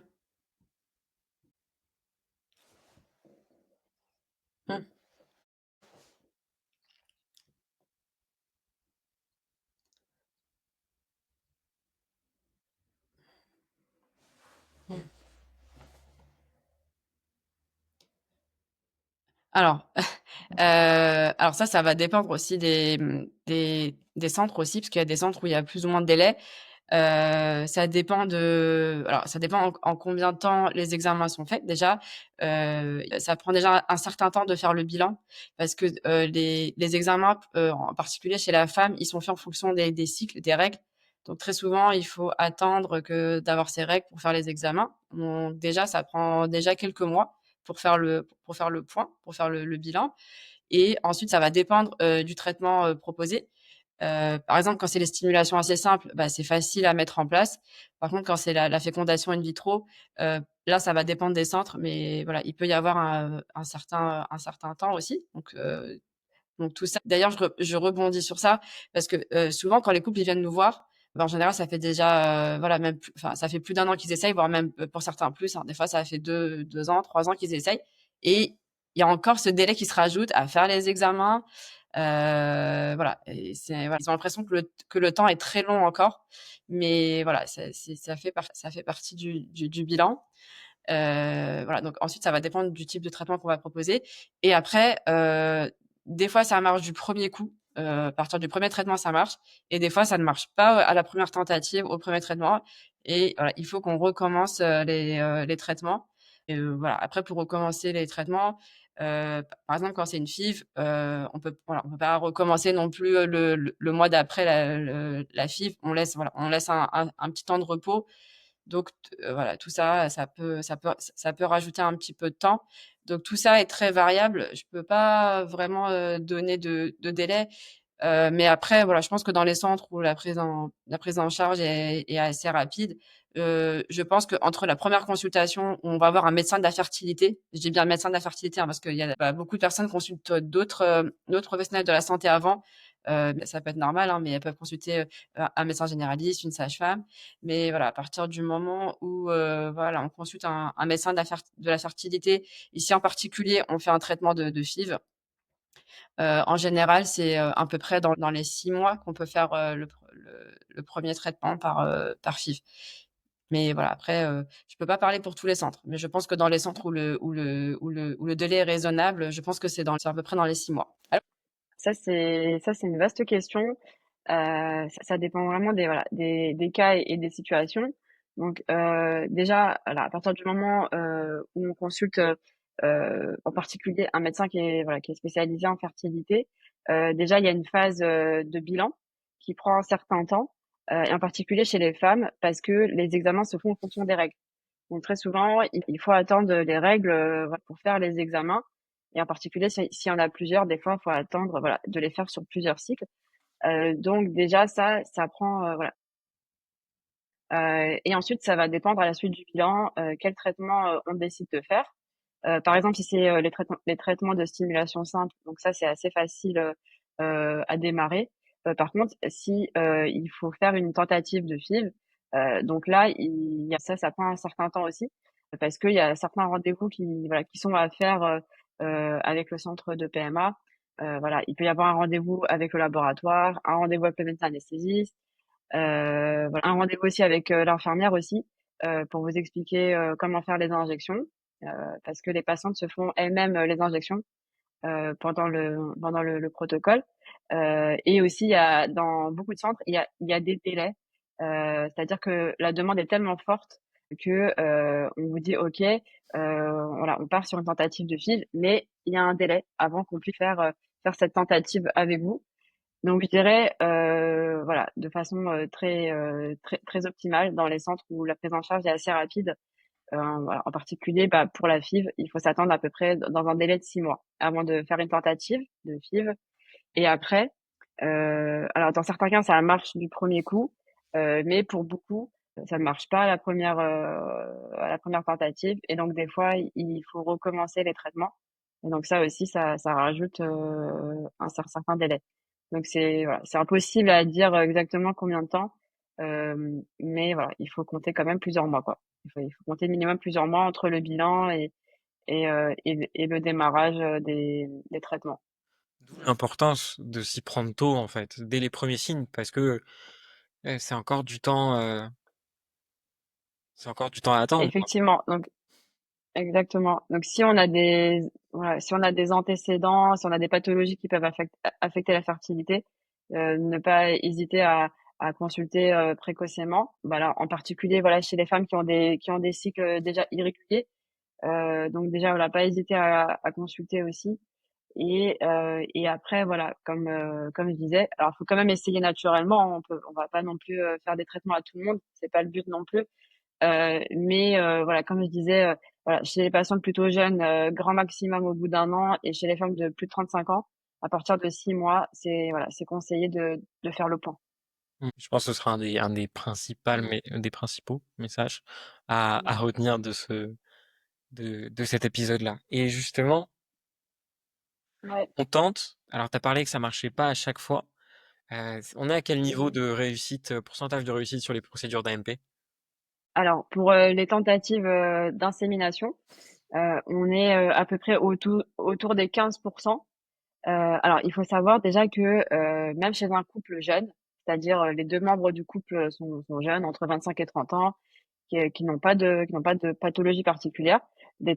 Mmh. Mmh. Alors, alors ça va dépendre aussi des centres aussi, parce qu'il y a des centres où il y a plus ou moins de délai. Ça dépend en combien de temps les examens sont faits déjà. Ça prend déjà un certain temps de faire le bilan parce que, les examens, en particulier chez la femme, ils sont faits en fonction des cycles, des règles. Donc très souvent, il faut attendre d'avoir ses règles pour faire les examens. Donc déjà, ça prend déjà quelques mois pour faire le point, pour faire le bilan et ensuite ça va dépendre, du traitement, proposé. Par exemple, quand c'est les stimulations assez simples, bah, c'est facile à mettre en place. Par contre, quand c'est la fécondation in vitro, là, ça va dépendre des centres, mais voilà, il peut y avoir un certain temps aussi. Donc, Donc tout ça d'ailleurs je rebondis sur ça parce que, souvent quand les couples ils viennent nous voir, bah, en général ça fait déjà, voilà même plus enfin ça fait plus d'1 an qu'ils essayent, voire même, pour certains plus, hein. Des fois ça fait deux ans, 3 ans qu'ils essayent et il y a encore ce délai qui se rajoute à faire les examens, voilà et c'est voilà, ils ont l'impression que le temps est très long encore, mais voilà, ça fait partie du bilan. Voilà, donc ensuite, ça va dépendre du type de traitement qu'on va proposer et après, des fois, ça marche du premier coup, à partir du premier traitement, ça marche et des fois, ça ne marche pas à la première tentative, au premier traitement et voilà, il faut qu'on recommence, les traitements et voilà. Après pour recommencer les traitements, par exemple, quand c'est une FIV, on peut pas recommencer non plus, le mois d'après la FIV. On laisse un petit temps de repos donc voilà, tout ça, ça peut rajouter un petit peu de temps. Donc tout ça est très variable. Je peux pas vraiment, donner de délai, mais après voilà, je pense que dans les centres où la prise en charge est assez rapide, je pense qu'entre la première consultation où on va voir un médecin de la fertilité, je dis bien médecin de la fertilité, hein, parce qu'il y a, bah, beaucoup de personnes consultent d'autres professionnels de la santé avant, ça peut être normal, hein, mais elles peuvent consulter, un médecin généraliste, une sage-femme mais voilà, à partir du moment où, voilà, on consulte un médecin de la fertilité, ici en particulier, on fait un traitement de FIV. En général, c'est, à peu près dans les 6 mois qu'on peut faire, le 1er traitement par FIV. Mais voilà, après, je peux pas parler pour tous les centres, mais je pense que dans les centres où le délai est raisonnable, je pense que c'est à peu près dans les 6 mois. Ça, c'est une vaste question. Ça dépend vraiment des voilà, des cas et des situations. Donc, déjà, voilà, à partir du moment, où on consulte, en particulier un médecin qui est spécialisé en fertilité, déjà il y a une phase, de bilan qui prend un certain temps, et en particulier chez les femmes parce que les examens se font en fonction des règles. Donc très souvent, il faut attendre les règles, voilà, pour faire les examens et en particulier s'il y en a plusieurs, des fois, il faut attendre, voilà, de les faire sur plusieurs cycles. Donc déjà ça prend, voilà. Et ensuite ça va dépendre à la suite du bilan, quel traitement, on décide de faire. Par exemple, si c'est, les traitements de stimulation simple, donc ça c'est assez facile, à démarrer. Par contre, si, il faut faire une tentative de FIV, donc là il y a ça prend un certain temps aussi, parce qu'il y a certains rendez-vous qui voilà, qui sont à faire, avec le centre de PMA. Voilà, il peut y avoir un rendez-vous avec le laboratoire, un rendez-vous avec le médecin anesthésiste, voilà, un rendez-vous aussi avec, l'infirmière aussi, pour vous expliquer, comment faire les injections, heu, parce que les patientes se font elles-mêmes, les injections, pendant le protocole. Et aussi il y a dans beaucoup de centres, il y a des délais, c'est-à-dire que la demande est tellement forte que, on vous dit: «OK, voilà, on part sur une tentative de FIV», mais il y a un délai avant qu'on puisse faire cette tentative avec vous. Donc je dirais, voilà, de façon, très très optimale dans les centres où la prise en charge est assez rapide, voilà, en particulier, bah, pour la FIV, il faut s'attendre à peu près dans un délai de 6 mois avant de faire une tentative de FIV et après, alors dans certains cas, ça marche du premier coup, mais pour beaucoup, ça ne marche pas à la première tentative et donc des fois, il faut recommencer les traitements et donc ça aussi, ça rajoute, un certain délai. Donc c'est voilà, c'est impossible à dire exactement combien de temps, mais voilà, il faut compter quand même plusieurs mois, quoi. Il faut compter minimum plusieurs mois entre le bilan et le démarrage, des traitements. D'où l'importance de s'y prendre tôt, en fait, dès les premiers signes, parce que c'est encore du temps, c'est encore du temps à attendre, quoi. Effectivement, donc exactement. Donc si on a des voilà, si on a des antécédents, si on a des pathologies qui peuvent affecter la fertilité, ne pas hésiter à consulter, précocement. Voilà, en particulier, voilà, chez les femmes qui ont des cycles, déjà irréguliers. Donc déjà, voilà, pas hésiter à consulter aussi et après voilà, comme je disais, alors il faut quand même essayer naturellement, hein. On va pas non plus, faire des traitements à tout le monde, c'est pas le but non plus. Mais voilà, comme je disais, voilà, chez les patientes plutôt jeunes, grand maximum au bout d'1 an et chez les femmes de plus de 35 ans, à partir de 6 mois, c'est voilà, c'est conseillé de faire le point. Je pense que ce sera des principaux messages à retenir de cet épisode-là. Et justement, Ouais. On tente. Alors, tu as parlé que ça marchait pas à chaque fois. On est à quel niveau Mmh. de réussite, pourcentage de réussite sur les procédures d'AMP? Alors pour, les tentatives, d'insémination, on est, à peu près autour des 15%. Alors il faut savoir déjà que, même chez un couple jeune, c'est-à-dire, les 2 membres du couple, sont jeunes, entre 25 et 30 ans, qui n'ont pas de pathologie particulière, des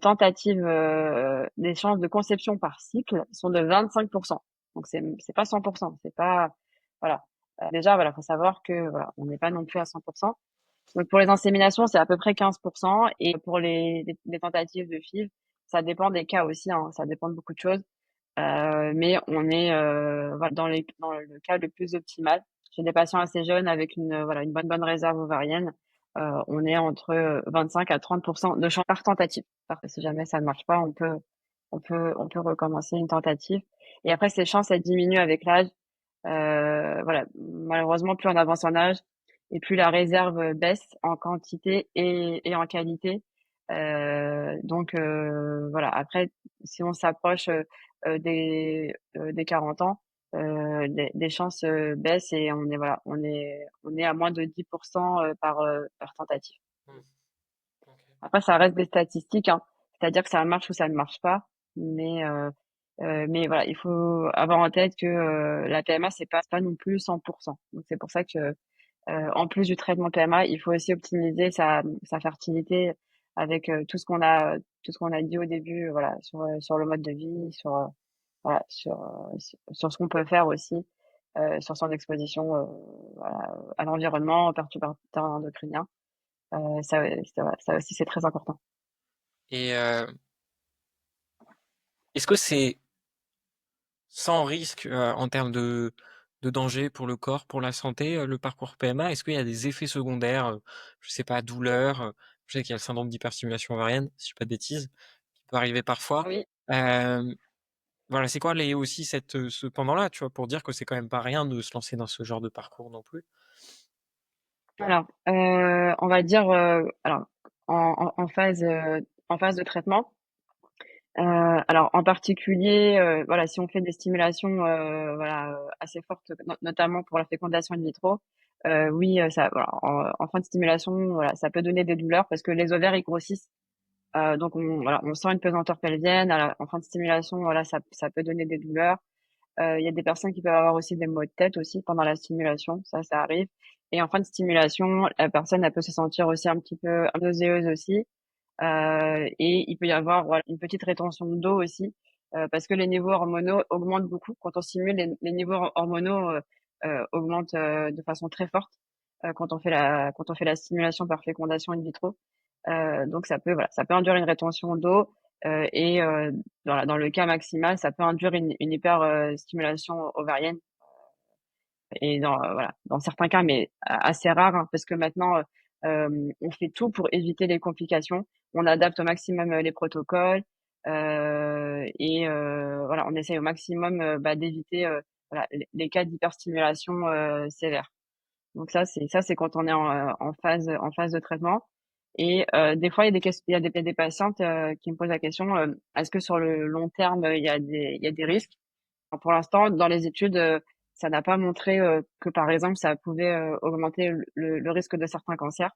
chances de conception par cycle sont de 25%. Donc c'est pas 100%, c'est pas voilà. Déjà, voilà, faut savoir que, voilà, on n'est pas non plus à 100%. Donc pour les inséminations, c'est à peu près 15%, et pour les tentatives de FIV, ça dépend des cas aussi, hein, ça dépend de beaucoup de choses. Mais on est, voilà, dans le cas le plus optimal. Chez des patients assez jeunes avec voilà, une bonne réserve ovarienne, on est entre, 25 à 30% de chance par tentative. Si jamais ça ne marche pas, on peut recommencer une tentative. Et après, ces chances, elles diminuent avec l'âge. Voilà, malheureusement, plus on avance en âge et plus la réserve baisse en quantité et en qualité. Donc, voilà. Après, si on s'approche, des 40 ans, les chances, baissent, et on est à moins de 10% par tentative. Mmh. OK. Après, ça reste des statistiques, hein. C'est-à-dire que ça marche ou ça ne marche pas. Mais voilà, il faut avoir en tête que, la PMA, c'est pas non plus 100%. Donc c'est pour ça que, en plus du traitement PMA, il faut aussi optimiser sa fertilité avec, tout ce qu'on a dit au début, voilà, sur le mode de vie, voilà, sur ce qu'on peut faire aussi, sur son exposition, voilà, à l'environnement, aux perturbateurs endocriniens. Ça aussi, c'est très important. Et est-ce que c'est sans risque, en termes de danger pour le corps, pour la santé, le parcours PMA? Est-ce qu'il y a des effets secondaires, je sais pas, douleur, je sais qu'il y a le syndrome d'hyperstimulation ovarienne, si je dis pas de bêtises, qui peut arriver parfois. Oui. Hem, voilà, c'est quoi les aussi ce pendant-là, tu vois? Pour dire que c'est quand même pas rien de se lancer dans ce genre de parcours non plus. Alors, on va dire, alors en phase de traitement, alors en particulier, voilà, si on fait des stimulations, voilà, assez fortes, notamment pour la fécondation in vitro, oui, ça voilà, en fin de stimulation, voilà, ça peut donner des douleurs parce que les ovaires, ils grossissent, donc on sent une pesanteur pelvienne en fin de stimulation, voilà, ça peut donner des douleurs. Il y a des personnes qui peuvent avoir aussi des maux de tête aussi pendant la stimulation, ça arrive. Et en fin de stimulation, la personne, elle peut se sentir aussi un petit peu nauséeuse aussi. Et il peut y avoir, voilà, une petite rétention d'eau aussi, parce que les niveaux hormonaux augmentent beaucoup. Quand on stimule, les niveaux hormonaux, augmentent, de façon très forte, quand on fait la stimulation par fécondation in vitro. Donc ça peut induire une rétention d'eau, et dans le cas maximal, ça peut induire une hyper, stimulation ovarienne. Et voilà, dans certains cas, mais assez rare, hein, parce que maintenant, on fait tout pour éviter les complications. On adapte au maximum, les protocoles, et voilà, on essaye au maximum, d'éviter, voilà, les cas d'hyperstimulation, sévère. Donc ça c'est quand on est en phase de traitement. Et des fois, il y a des patientes, qui me posent la question, est-ce que sur le long terme, il y a des risques? Alors, pour l'instant, dans les études, ça n'a pas montré, que par exemple ça pouvait, augmenter le risque de certains cancers.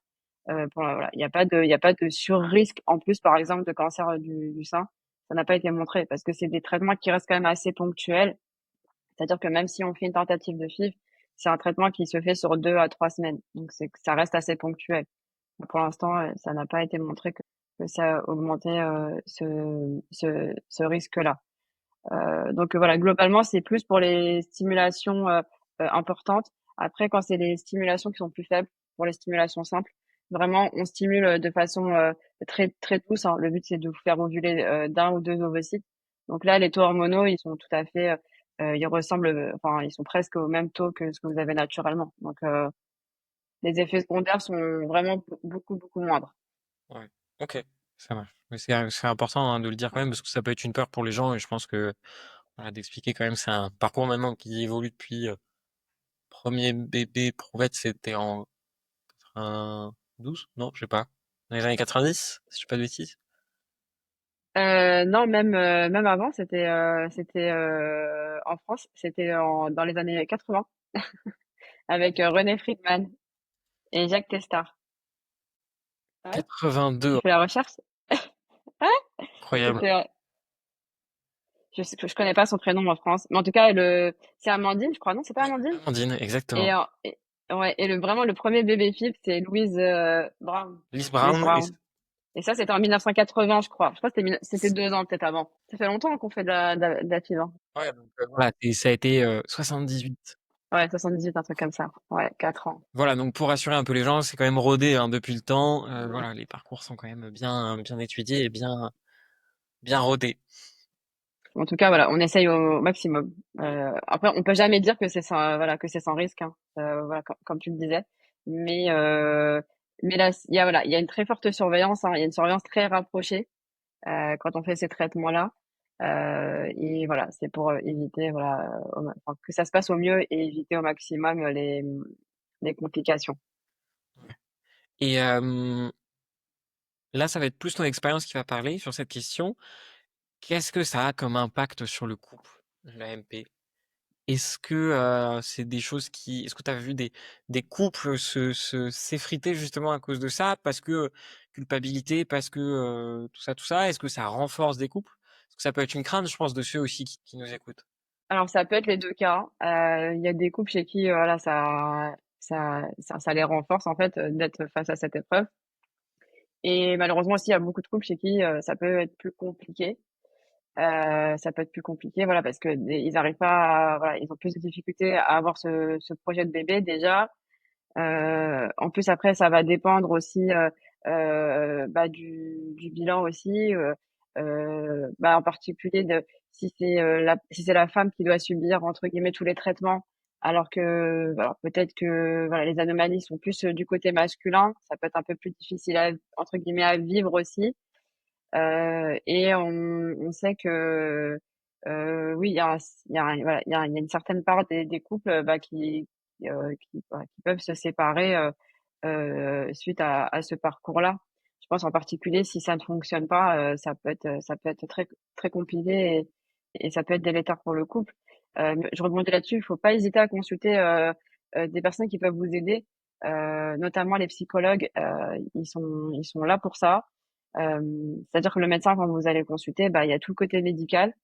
Voilà, il y a pas de sur-risque en plus, par exemple, de cancer, du sein. Ça n'a pas été montré parce que c'est des traitements qui restent quand même assez ponctuels. C'est-à-dire que même si on fait une tentative de FIV, c'est un traitement qui se fait sur 2 à 3 semaines. Donc ça reste assez ponctuel. Pour l'instant, ça n'a pas été montré que ça augmentait, ce risque-là. Donc voilà, globalement, c'est plus pour les stimulations, importantes. Après, quand c'est les stimulations qui sont plus faibles, pour les stimulations simples, vraiment, on stimule, de façon, très très douce, hein. Le but, c'est de vous faire ovuler, d'1 ou 2 ovocytes. Donc là, les taux hormonaux, ils sont tout à fait, ils ressemblent, enfin, ils sont presque au même taux que ce que vous avez naturellement. Donc les effets secondaires sont vraiment beaucoup, beaucoup moindres. Ouais, OK, ça marche. Mais c'est important, hein, de le dire quand même parce que ça peut être une peur pour les gens et je pense que, voilà, d'expliquer quand même c'est un parcours maintenant qui évolue depuis, 1 bébé Prouvette, c'était en 92? Non, je sais pas. Dans les années 90, si je dis pas de bêtises? Non, même avant, c'était en France, c'était dans les années 80 avec René Friedman et Jacques Testard. Ouais, tu 82, fais la recherche? Ah, incroyable. c'était, je connais pas son prénom en France, mais en tout cas, c'est Amandine, je crois, non, c'est pas Oui, Amandine? Amandine, Et, exactement. ouais, et vraiment, le premier bébé Philippe, c'est Louise Brown. Liz Louise Brown, Brown. Et ça, c'était en 1980, je crois. Je crois que c'était 2 ans peut-être avant. Ça fait longtemps qu'on fait de la FIV, hein. ouais, donc, voilà, et ça a été 78. Ouais, 78, un truc comme ça. Ouais, 4 ans. Voilà, donc pour rassurer un peu les gens, c'est quand même rodé hein, depuis le temps. Voilà, les parcours sont quand même bien étudiés et bien rodés. En tout cas, voilà, on essaye au maximum. Après, on peut jamais dire que c'est sans, voilà, que c'est sans risque, hein. Voilà, comme tu le disais. Mais, mais là, voilà, il y a une très forte surveillance, hein. Il y a une surveillance très rapprochée quand on fait ces traitements-là. Et voilà, c'est pour éviter, voilà, enfin, que ça se passe au mieux et éviter au maximum les complications. Et là, ça va être plus ton expérience qui va parler sur cette question. Qu'est-ce que ça a comme impact sur le couple, l'AMP? Est-ce que c'est des choses est-ce que tu as vu des couples s'effriter justement à cause de ça, parce que culpabilité, parce que tout ça, est-ce que ça renforce des couples? Parce que ça peut être une crainte, je pense, de ceux aussi qui nous écoutent. Alors ça peut être les 2 cas. Il y a des couples chez qui, voilà, ça les renforce en fait, d'être face à cette épreuve. Et malheureusement aussi, il y a beaucoup de couples chez qui, ça peut être plus compliqué. Ça peut être plus compliqué, voilà, parce que ils arrivent pas voilà, ils ont plus de difficultés à avoir ce projet de bébé déjà. En plus après ça va dépendre aussi, bah, du bilan aussi, bah, en particulier de si c'est la femme qui doit subir entre guillemets «tous les traitements», alors que alors peut-être que voilà, les anomalies sont plus, du côté masculin. Ça peut être un peu plus difficile à entre guillemets «à vivre» aussi. Et on sait que, oui, voilà, il y a une certaine part des couples, bah, qui peuvent se séparer, suite à ce parcours-là. Je pense en particulier si ça ne fonctionne pas, ça peut être très très compliqué et ça peut être délétère pour le couple. Mais je rebondis là-dessus, il faut pas hésiter à consulter, des personnes qui peuvent vous aider, notamment les psychologues, ils sont là pour ça. C'est-à-dire que le médecin, quand vous allez consulter, bah, il y a tout le côté médical.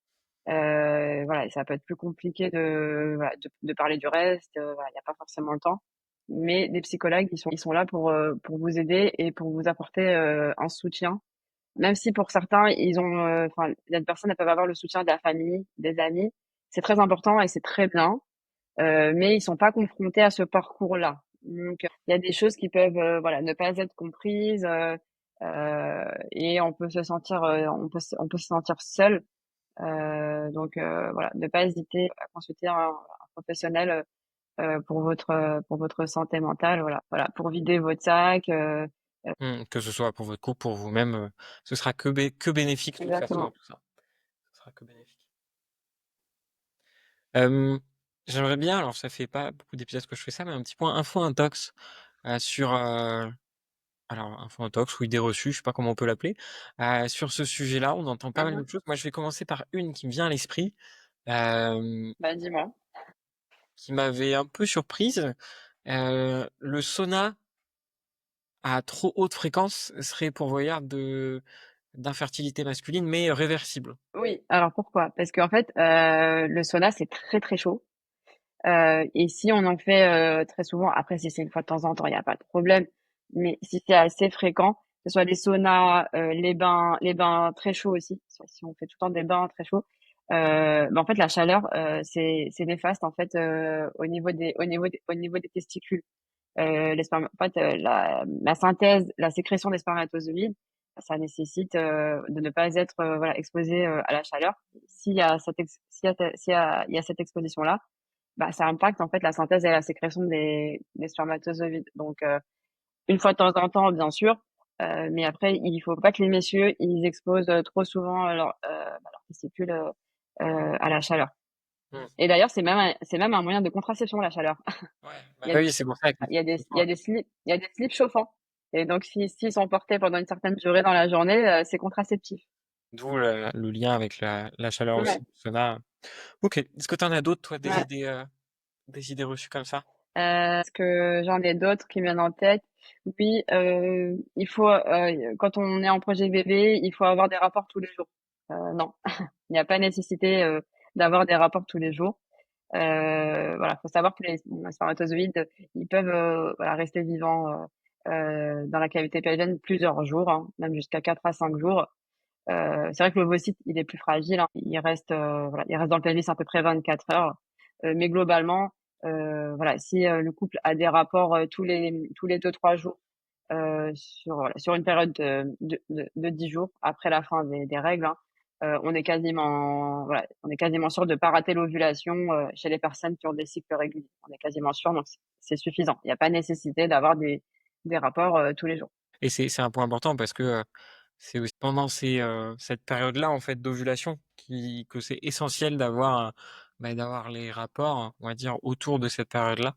Voilà, et ça peut être plus compliqué voilà, de parler du reste. Voilà, il n'y a pas forcément le temps. Mais les psychologues, ils sont là pour vous aider et pour vous apporter un soutien. Même si pour certains, enfin, les personnes elles peuvent avoir le soutien de la famille, des amis. C'est très important et c'est très bien. Mais ils sont pas confrontés à ce parcours-là. Donc, il y a des choses qui peuvent, voilà, ne pas être comprises, et on peut se sentir, on peut se sentir seul. Donc, voilà, ne pas hésiter à consulter un professionnel pour votre santé mentale, voilà, pour vider votre sac. Que ce soit pour votre couple, pour vous-même, ce sera que bénéfique de toute façon, hein, Exactement. tout ça. Ce sera que bénéfique. Euh, J'aimerais bien, alors ça fait pas beaucoup d'épisodes que je fais ça, mais un petit point info intox sur alors info intox ou idée reçue, je sais pas comment on peut l'appeler. Sur ce sujet-là, on entend pas mal de Mhm. choses. Moi, je vais commencer par une qui me vient à l'esprit, euh, Bah, dis-moi. qui m'avait un peu surprise. Le sauna à trop haute fréquence serait pourvoyeur d'infertilité masculine, mais réversible. Oui. Alors pourquoi? Parce qu'en fait, le sauna, c'est très très chaud. Et si on en fait très souvent, après si c'est une fois de temps en temps, il n'y a pas de problème. Mais si c'est assez fréquent, que ce soit les saunas, les bains très chauds aussi, si on fait tout le temps des bains très chauds, bah, en fait la chaleur, c'est néfaste en fait au niveau des testicules. En fait, la synthèse, la sécrétion des spermatozoïdes, ça nécessite de ne pas être voilà exposé à la chaleur. S'il y a cette exposition là, bah, ça impacte en fait la synthèse et la sécrétion des spermatozoïdes. Donc, une fois de temps en temps, bien sûr, mais après, il faut pas que les messieurs ils exposent trop souvent leurs testicules à la chaleur. Hmm. Et d'ailleurs, c'est même un moyen de contraception la chaleur. Ouais, bah Il y a, oui, c'est pour ça que il y a des slips chauffants. Et donc, s'ils sont portés pendant une certaine durée dans la journée, c'est contraceptif. D'où le lien avec la chaleur aussi, Ouais, le sauna. Ok. Est-ce que tu en as d'autres, toi, ouais. des idées reçues comme ça? Est-ce que j'en ai d'autres qui me viennent en tête? Oui, il faut, quand on est en projet bébé, il faut avoir des rapports tous les jours. Non, il n'y a pas nécessité d'avoir des rapports tous les jours. Voilà, faut savoir que les spermatozoïdes, ils peuvent voilà, rester vivants dans la cavité pelvienne plusieurs jours, hein, même jusqu'à 4 à 5 jours. C'est vrai que l'ovocyte, il est plus fragile, hein. Voilà, il reste dans le pelvis à peu près 24 heures. Mais globalement, voilà, si le couple a des rapports tous les 2-3 jours sur une période de 10 jours après la fin des règles, hein, on est quasiment sûr de pas rater l'ovulation chez les personnes qui ont des cycles réguliers. On est quasiment sûr, donc c'est suffisant. Il n'y a pas nécessité d'avoir des rapports tous les jours. Et c'est un point important parce que c'est aussi pendant cette période-là en fait d'ovulation que c'est essentiel d'avoir les rapports, on va dire, autour de cette période-là.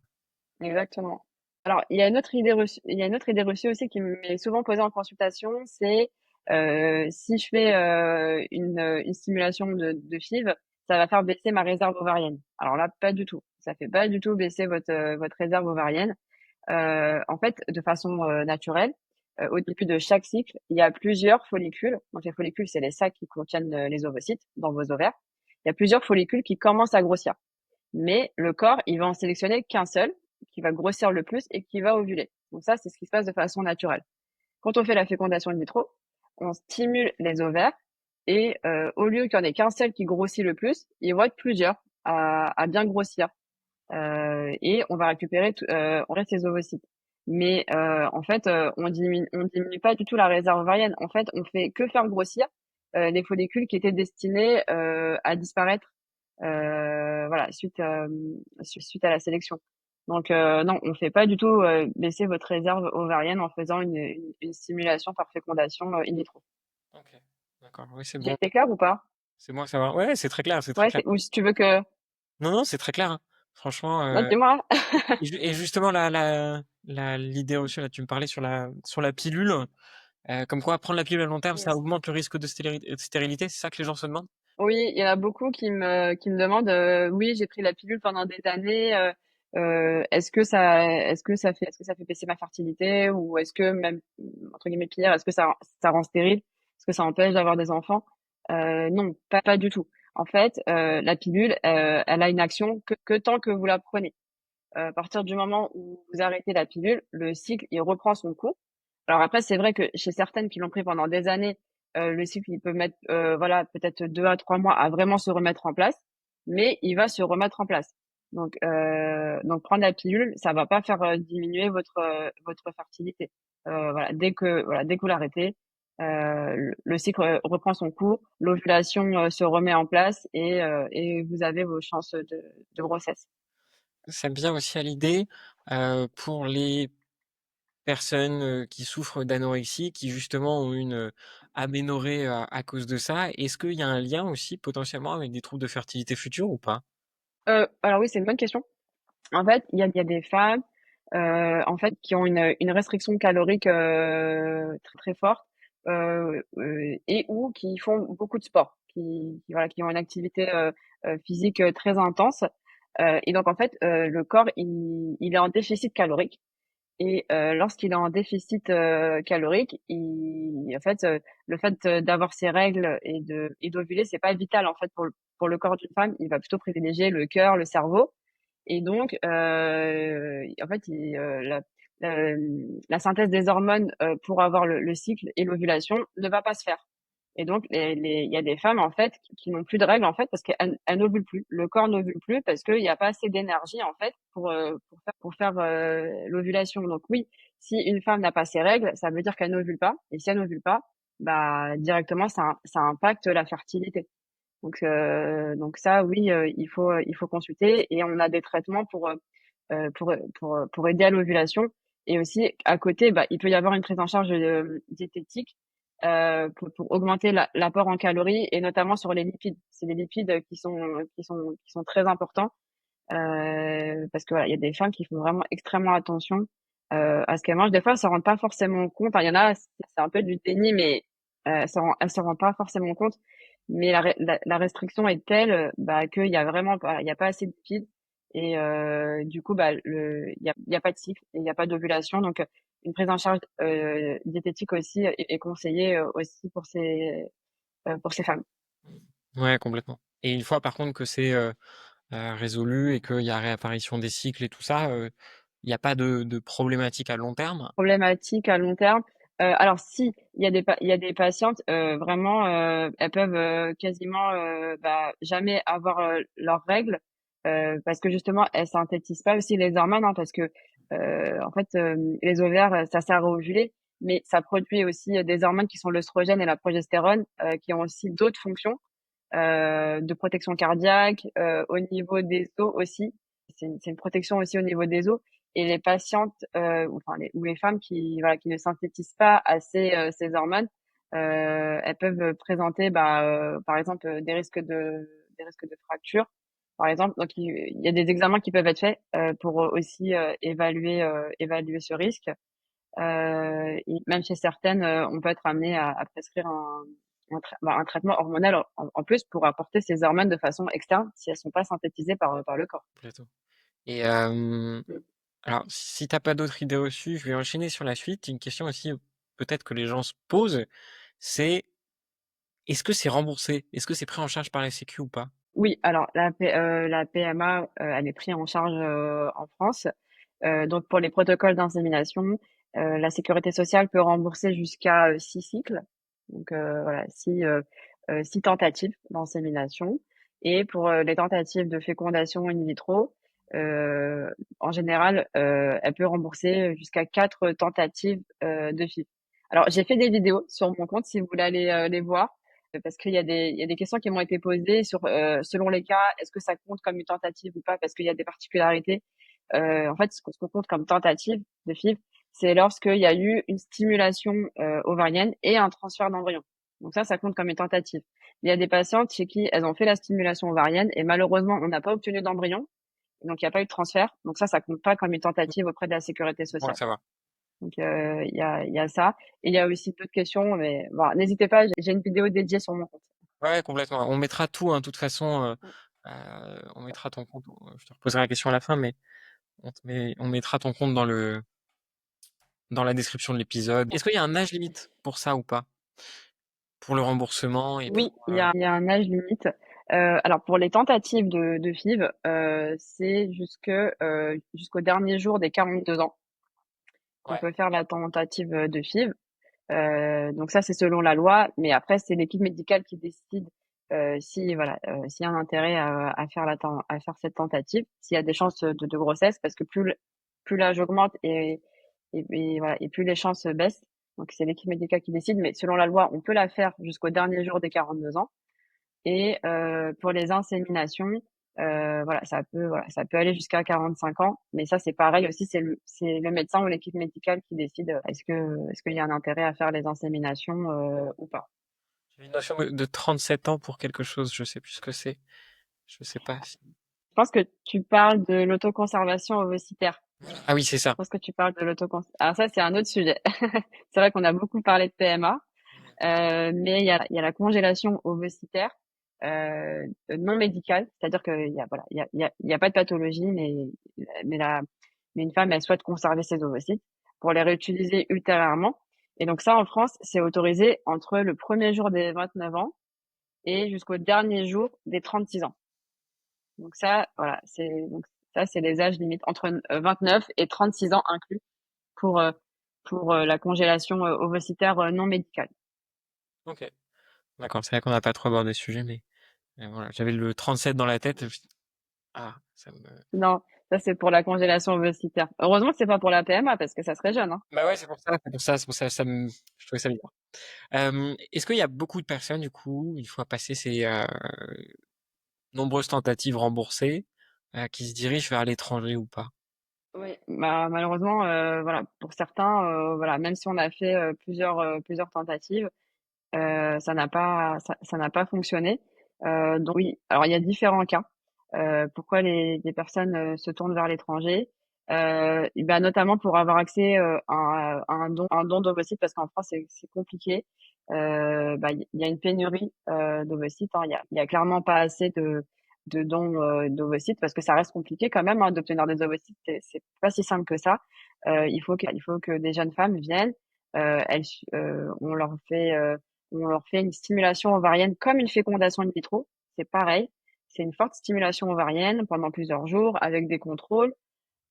Exactement. Alors, il y a une autre idée reçue aussi qui m'est souvent posée en consultation, c'est si je fais une stimulation de FIV, ça va faire baisser ma réserve ovarienne. Alors là, pas du tout. Ça fait pas du tout baisser votre réserve ovarienne. En fait, de façon naturelle, au début de chaque cycle, il y a plusieurs follicules. Donc les follicules, c'est les sacs qui contiennent les ovocytes dans vos ovaires. Il y a plusieurs follicules qui commencent à grossir. Mais le corps, il va en sélectionner qu'un seul, qui va grossir le plus et qui va ovuler. Donc ça, c'est ce qui se passe de façon naturelle. Quand on fait la fécondation in vitro, on stimule les ovaires et au lieu qu'il y en ait qu'un seul qui grossit le plus, il va être plusieurs à bien grossir. Et on va récupérer on reste les ovocytes. Mais en fait, on diminue pas du tout la réserve ovarienne. En fait, on fait que faire grossir les follicules qui étaient destinés à disparaître voilà, suite à la sélection. Donc non, on fait pas du tout baisser votre réserve ovarienne en faisant une stimulation par fécondation in vitro. Ok, d'accord, oui, c'est J'ai bon. été claire ou pas? C'est bon à savoir. Ouais, c'est très clair, c'est très Ouais, clair. ou si tu veux que... Non, non, c'est très clair, hein. Franchement, Non, dis-moi. et justement, l'idée reçue, là, tu me parlais sur la pilule, comme quoi prendre la pilule à long terme, ça Yes. augmente le risque de stérilité, c'est ça que les gens se demandent? Oui, il y en a beaucoup qui me demandent, oui, j'ai pris la pilule pendant des années, est-ce que ça fait baisser ma fertilité ou est-ce que même, entre guillemets, pire, est-ce que ça rend stérile? Est-ce que ça empêche d'avoir des enfants? Non, pas du tout. En fait, la pilule, elle a une action que tant que vous la prenez. À partir du moment où vous arrêtez la pilule, le cycle, il reprend son cours. Alors après, c'est vrai que chez certaines qui l'ont pris pendant des années, le cycle, il peut mettre, voilà, peut-être 2 à 3 mois à vraiment se remettre en place, mais il va se remettre en place. Donc prendre la pilule, ça va pas faire diminuer votre fertilité. Dès que vous l'arrêtez, le cycle reprend son cours, l'ovulation se remet en place et vous avez vos chances de grossesse. Ça me vient aussi à l'idée, pour les personnes qui souffrent d'anorexie, qui justement ont une aménorrhée à cause de ça. Est-ce qu'il y a un lien aussi potentiellement avec des troubles de fertilité futurs ou pas? Alors oui, c'est une bonne question. En fait, il y a des femmes, en fait, qui ont une restriction calorique très très forte et ou qui font beaucoup de sport, voilà, qui ont une activité physique très intense. Et donc en fait, le corps il est en déficit calorique. Et lorsqu'il est en déficit calorique, en fait, le fait d'avoir ses règles et d'ovuler, c'est pas vital en fait pour le corps d'une femme. Il va plutôt privilégier le cœur, le cerveau. Et donc, en fait, la, la synthèse des hormones pour avoir le cycle et l'ovulation ne va pas se faire. Et donc, il y a des femmes en fait qui n'ont plus de règles en fait parce qu'elles n'ovulent plus. Le corps n'ovule plus parce qu'il n'y a pas assez d'énergie en fait pour faire l'ovulation. Donc oui, si une femme n'a pas ses règles, ça veut dire qu'elle n'ovule pas. Et si elle n'ovule pas, bah directement ça impacte la fertilité. Donc ça, oui, il faut consulter et on a des traitements pour aider à l'ovulation. Et aussi, à côté, bah, il peut y avoir une prise en charge diététique pour augmenter l'apport en calories et notamment sur les lipides. C'est les lipides qui sont très importants parce que voilà, il y a des femmes qui font vraiment extrêmement attention à ce qu'elles mangent. Des fois, elles ne se rendent pas forcément compte. Enfin, il y en a, c'est un peu du déni, mais elle s'en rend pas forcément compte, mais la restriction est telle, qu'il y a vraiment pas il y a pas assez de fibres et du coup, il y a pas de cycle et il y a pas d'ovulation donc une prise en charge, diététique aussi est conseillée, aussi pour ces femmes. Ouais, complètement. Et une fois par contre que c'est résolu et qu'il y a réapparition des cycles et tout ça, il n'y a pas de problématique à long terme? Problématique à long terme, alors si, il y a des patientes, vraiment, elles peuvent, quasiment, jamais avoir, leurs règles, parce que justement elles synthétisent pas aussi les hormones, hein, parce que, en fait, les ovaires, ça sert à ovuler, mais ça produit aussi, des hormones qui sont l'œstrogène et la progestérone, qui ont aussi d'autres fonctions, de protection cardiaque, au niveau des os aussi. C'est une protection aussi au niveau des os et les patientes, ou les femmes qui ne synthétisent pas assez, ces hormones, elles peuvent présenter, par exemple, des risques de fractures, par exemple. Donc il y a des examens qui peuvent être faits, pour aussi, évaluer ce risque. Et même chez certaines, on peut être amené à prescrire un traitement hormonal en plus pour apporter ces hormones de façon externe si elles sont pas synthétisées par le corps. Complètement. Et Mmh. alors, si t'as pas d'autres idées reçues, je vais enchaîner sur la suite. Une question aussi, peut-être que les gens se posent, c'est est-ce que c'est remboursé? Est-ce que c'est pris en charge par la Sécu ou pas? Oui, alors la PMA, elle est prise en charge, en France. Donc pour les protocoles d'insémination, la sécurité sociale peut rembourser jusqu'à, 6 cycles. Donc voilà, 6 tentatives d'insémination et pour, les tentatives de fécondation in vitro, en général, elle peut rembourser jusqu'à 4 tentatives, de FIV. Alors j'ai fait des vidéos sur mon compte si vous voulez aller, les voir. Parce il y a des questions qui m'ont été posées sur, selon les cas, est-ce que ça compte comme une tentative ou pas? Parce qu'il y a des particularités. En fait, ce qu'on compte comme tentative de FIV, c'est lorsqu'il y a eu une stimulation, ovarienne et un transfert d'embryon. Donc ça compte comme une tentative. Il y a des patientes chez qui elles ont fait la stimulation ovarienne et malheureusement, on n'a pas obtenu d'embryon, donc il y a pas eu de transfert. Donc ça compte pas comme une tentative auprès de la sécurité Bon à sociale. savoir. Donc il y a ça et il y a aussi d'autres questions, mais bon, n'hésitez pas, j'ai une vidéo dédiée sur mon compte. Ouais, complètement. On mettra tout, hein, de toute façon, on mettra ton compte. Je te reposerai la question à la fin, mais on mettra ton compte dans la description de l'épisode. Est-ce qu'il y a un âge limite pour ça ou pas? Pour le remboursement et pour, Oui, il y a un âge limite. Alors pour les tentatives de FIV, c'est jusqu'au dernier jour des 42 ans qu'on ouais. peut faire la tentative, de FIV. Donc ça, c'est selon la loi, mais après, c'est l'équipe médicale qui décide, si voilà, s'il y a un intérêt à faire à faire cette tentative, s'il y a des chances de grossesse, parce que plus l'âge augmente et voilà, et plus les chances baissent. Donc c'est l'équipe médicale qui décide, mais selon la loi, on peut la faire jusqu'au dernier jour des 42 ans. Et pour les inséminations, ça peut aller jusqu'à 45 ans, mais ça c'est pareil aussi, c'est le médecin ou l'équipe médicale qui décide, est-ce qu'il y a un intérêt à faire les inséminations, ou pas. J'ai une notion de 37 ans pour quelque chose, je sais plus ce que c'est. Je sais pas si... Je pense que tu parles de l'autoconservation ovocitaire. Ah oui, c'est Je ça. pense que tu parles de alors ça, c'est un autre sujet. C'est vrai qu'on a beaucoup parlé de PMA, mais il y a la congélation ovocitaire, non médicale, c'est-à-dire qu'il y a, voilà, il y a pas de pathologie, mais la mais une femme, elle souhaite conserver ses ovocytes pour les réutiliser ultérieurement. Et donc ça, en France, c'est autorisé entre le premier jour des 29 ans et jusqu'au dernier jour des 36 ans. Donc ça, voilà, c'est les âges limites entre 29 et 36 ans inclus pour, la congélation ovocitaire non médicale. Ok. D'accord, c'est vrai qu'on n'a pas trop abordé le sujet, mais voilà, j'avais le 37 dans la tête. Et je me suis dit, ah, ça me... Non, ça c'est pour la congélation ovocitaire. Heureusement que c'est pas pour la PMA parce que ça serait jeune, hein. Bah ouais, c'est pour ça, je trouvais ça bizarre. Est-ce qu'il y a beaucoup de personnes, du coup, une fois passé ces nombreuses tentatives remboursées, qui se dirigent vers l'étranger ou pas? Oui, malheureusement, voilà, pour certains, voilà, même si on a fait plusieurs tentatives, ça n'a pas fonctionné. Donc oui, alors il y a différents cas. Pourquoi les personnes se tournent vers l'étranger? Notamment pour avoir accès à un don d'ovocytes parce qu'en France c'est compliqué. il y a une pénurie d'ovocytes, hein. Il y a clairement pas assez de dons d'ovocytes parce que ça reste compliqué quand même, hein, d'obtenir des ovocytes. C'est pas si simple que ça. Il faut que des jeunes femmes viennent. Elles, on leur fait une stimulation ovarienne comme une fécondation in vitro. C'est pareil. C'est une forte stimulation ovarienne pendant plusieurs jours avec des contrôles.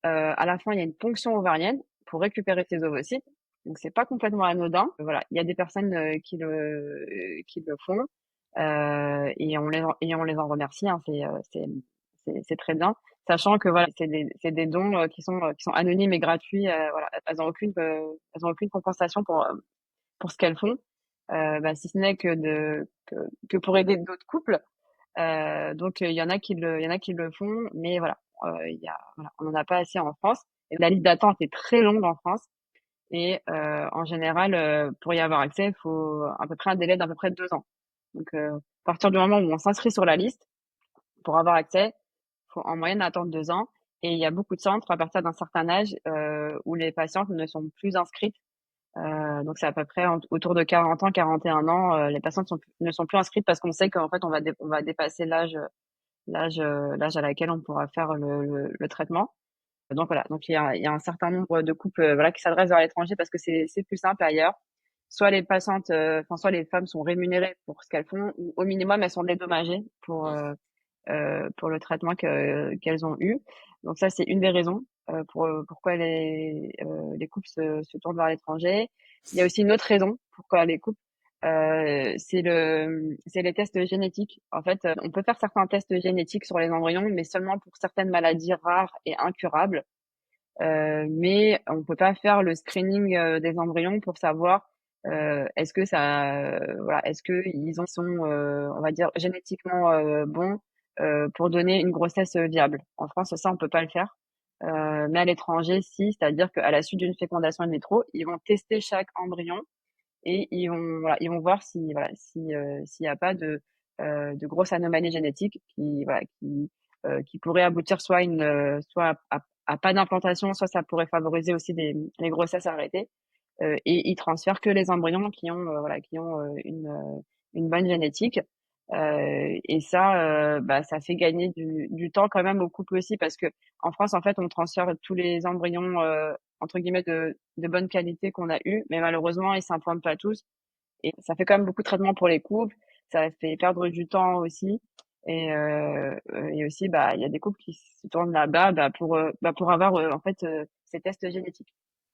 À la fin, il y a une ponction ovarienne pour récupérer ces ovocytes. Donc c'est pas complètement anodin. Voilà, il y a des personnes qui le font et on les en remercie. Hein, c'est très bien, sachant que voilà, c'est des dons qui sont anonymes et gratuits. Voilà, elles ont aucune compensation pour ce qu'elles font, si ce n'est que pour aider d'autres couples. Donc il y en a qui le font, mais voilà, voilà, on n'en a pas assez en France. Et la liste d'attente est très longue en France. Et en général, pour y avoir accès, il faut à peu près un délai d'à peu près 2 ans. Donc à partir du moment où on s'inscrit sur la liste, pour avoir accès, il faut en moyenne attendre 2 ans. Et il y a beaucoup de centres à partir d'un certain âge où les patientes ne sont plus inscrites. Donc c'est à peu près autour de 40 ans, 41 ans, les patientes ne sont plus inscrites parce qu'on sait qu'en fait on va dépasser l'âge à laquelle on pourra faire le traitement. Donc voilà, donc il y a un certain nombre de couples voilà qui s'adressent vers l'étranger parce que c'est plus simple ailleurs. Soit les patientes, enfin soit les femmes sont rémunérées pour ce qu'elles font, ou au minimum elles sont dédommagées pour le traitement qu'elles ont eu. Donc ça c'est une des raisons pourquoi les couples se tournent vers l'étranger. Il y a aussi une autre raison pourquoi les couples c'est les tests génétiques. En fait, on peut faire certains tests génétiques sur les embryons, mais seulement pour certaines maladies rares et incurables. Mais on peut pas faire le screening des embryons pour savoir est-ce que voilà, est-ce que ils en sont, on va dire génétiquement bons pour donner une grossesse viable. En France, ça on peut pas le faire. Mais à l'étranger, si, c'est-à-dire qu'à la suite d'une fécondation in vitro, ils vont tester chaque embryon et ils vont voir si voilà s'il y a pas de grosses anomalies génétiques qui pourraient aboutir soit à pas d'implantation, soit ça pourrait favoriser aussi les grossesses arrêtées. Et ils transfèrent que les embryons qui ont une bonne génétique. Et ça, ça fait gagner du temps quand même au couple aussi parce que en France, en fait, on transfère tous les embryons entre guillemets de bonne qualité qu'on a eu, mais malheureusement, ils s'implantent pas tous. Et ça fait quand même beaucoup de traitements pour les couples. Ça fait perdre du temps aussi. Et aussi, il y a des couples qui se tournent là-bas pour avoir en fait ces tests génétiques